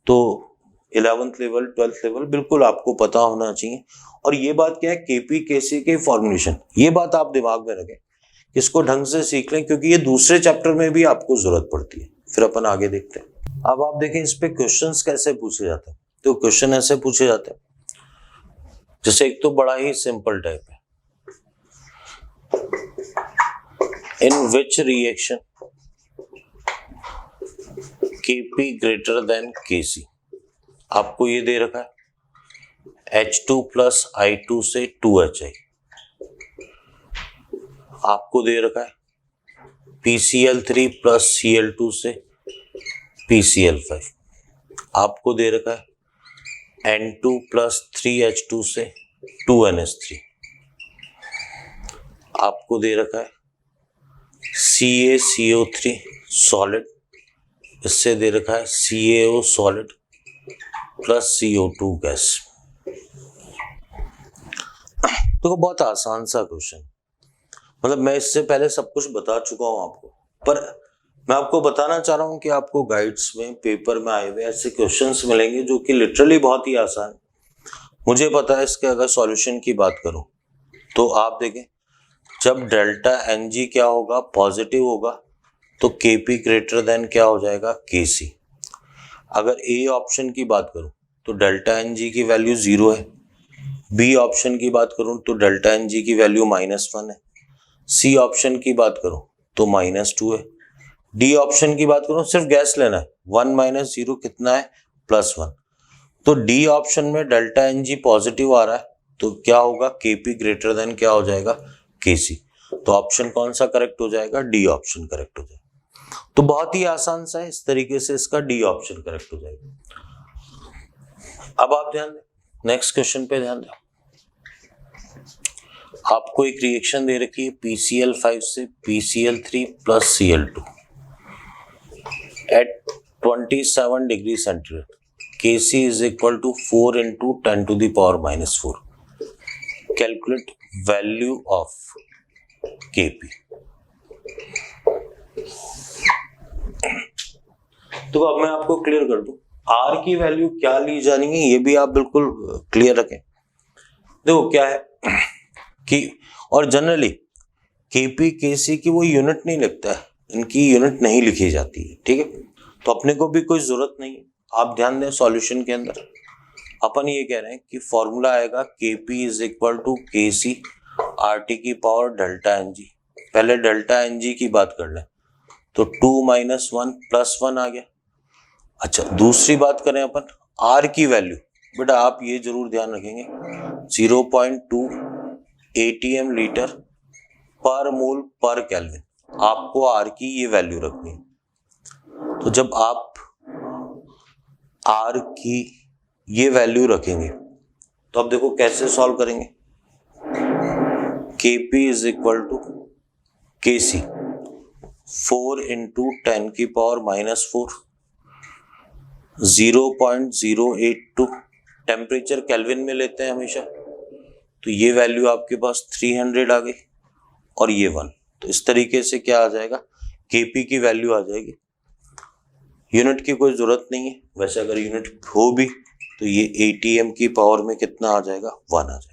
तो 11th लेवल 12th लेवल बिल्कुल आपको पता होना चाहिए। और ये बात क्या है, Kp Kc के फॉर्मुलेशन, ये बात आप दिमाग में रखें, इसको ढंग से सीख लें, क्योंकि ये दूसरे चैप्टर में भी आपको जरूरत पड़ती है। फिर अपन आगे देखते हैं। अब आप देखें इस पे क्वेश्चंस कैसे पूछे जाते हैं। तो क्वेश्चन ऐसे पूछे जाते हैं, जैसे एक तो बड़ा ही सिंपल टाइप है, in which reaction Kp greater than Kc, आपको ये दे रखा है H2 + I2 से 2HI, आपको दे रखा है PCl3 + Cl2 से PCl5, आपको दे रखा है N2 + 3H2 से 2NH3, आपको दे रखा है CaCO3 सॉलिड, इससे दे रखा है CaO सॉलिड + CO2 गैस। तो बहुत आसान सा क्वेश्चन, मतलब मैं इससे पहले सब कुछ बता चुका हूं आपको, पर मैं आपको बताना चाह रहा हूं कि आपको गाइड्स में, पेपर में आए हुए ऐसे क्वेश्चंस मिलेंगे जो कि लिटरली बहुत ही आसान। मुझे पता है इसके अगर सॉल्यूशन की बात करूं तो आप देखें, जब डेल्टा Ng क्या होगा, पॉजिटिव होगा, तो Kp ग्रेटर देन क्या हो जाएगा, Kc। अगर ए ऑप्शन की बात करूं तो डेल्टा Ng की वैल्यू 0 है, बी ऑप्शन की बात करूं तो डेल्टा Ng की वैल्यू -1 है, सी ऑप्शन की बात करूं तो -2 है, डी ऑप्शन की बात करूं सिर्फ गैस लेना है, 1 - 0 कितना है, +1। तो डी ऑप्शन में डेल्टा Ng पॉजिटिव आ रहा है, तो क्या होगा, Kp ग्रेटर देन क्या हो जाएगा, Kc। तो ऑप्शन कौन सा करेक्ट हो जाएगा, डी ऑप्शन करेक्ट हो जाएगा। तो बहुत ही आसान सा है, इस तरीके से इसका डी ऑप्शन करेक्ट हो जाएगा। अब आप ध्यान दें, नेक्स्ट क्वेश्चन पे ध्यान दें। आपको एक रिएक्शन दे रखी है PCl5 से PCl3 plus Cl2 at 27 degree centigrade, Kc is equal to 4 into 10 to the power -4। Calculate value of Kp। तो अब मैं आपको क्लियर कर दूं, R की वैल्यू क्या ली जानी है ये भी आप बिल्कुल क्लियर रखें। देखो क्या है कि और जनरली Kp Kc की वो यूनिट नहीं लिखता है, इनकी यूनिट नहीं लिखी जाती है, ठीक है। तो अपने को भी कोई जरूरत नहीं है। आप ध्यान दें सॉल्यूशन के अंदर अपन ये कह रहे हैं कि फॉर्मूला आएगा Kp is equal to Kc RT की पावर डेल्टा Ng। पहले डेल्टा Ng की बात कर लें तो 2 - 1 + 1 आ गया। अच्छा, दूसरी बात करें अपन R की वैल्यू, बेटा आप ये जरूर ध्यान रखेंगे 0.2 ATM लीटर पर मोल पर केल्विन, आपको R की ये वैल्यू रखनी है। तो जब आप R की ये वैल्यू रखेंगे तो अब देखो कैसे सॉल्व करेंगे। Kp is equal to Kc 4 into 10 की पावर -4, 0.082, टेम्परेचर केल्विन में लेते हैं हमेशा, तो ये वैल्यू आपके पास 300 आ गई और ये 1। तो इस तरीके से क्या आ जाएगा, Kp की वैल्यू आ जाएगी। यूनिट की कोई जरूरत नहीं है, वैसे अगर यूनिट हो भी तो ये ATM की पावर में कितना आ जाएगा, 1 आ जाएगा।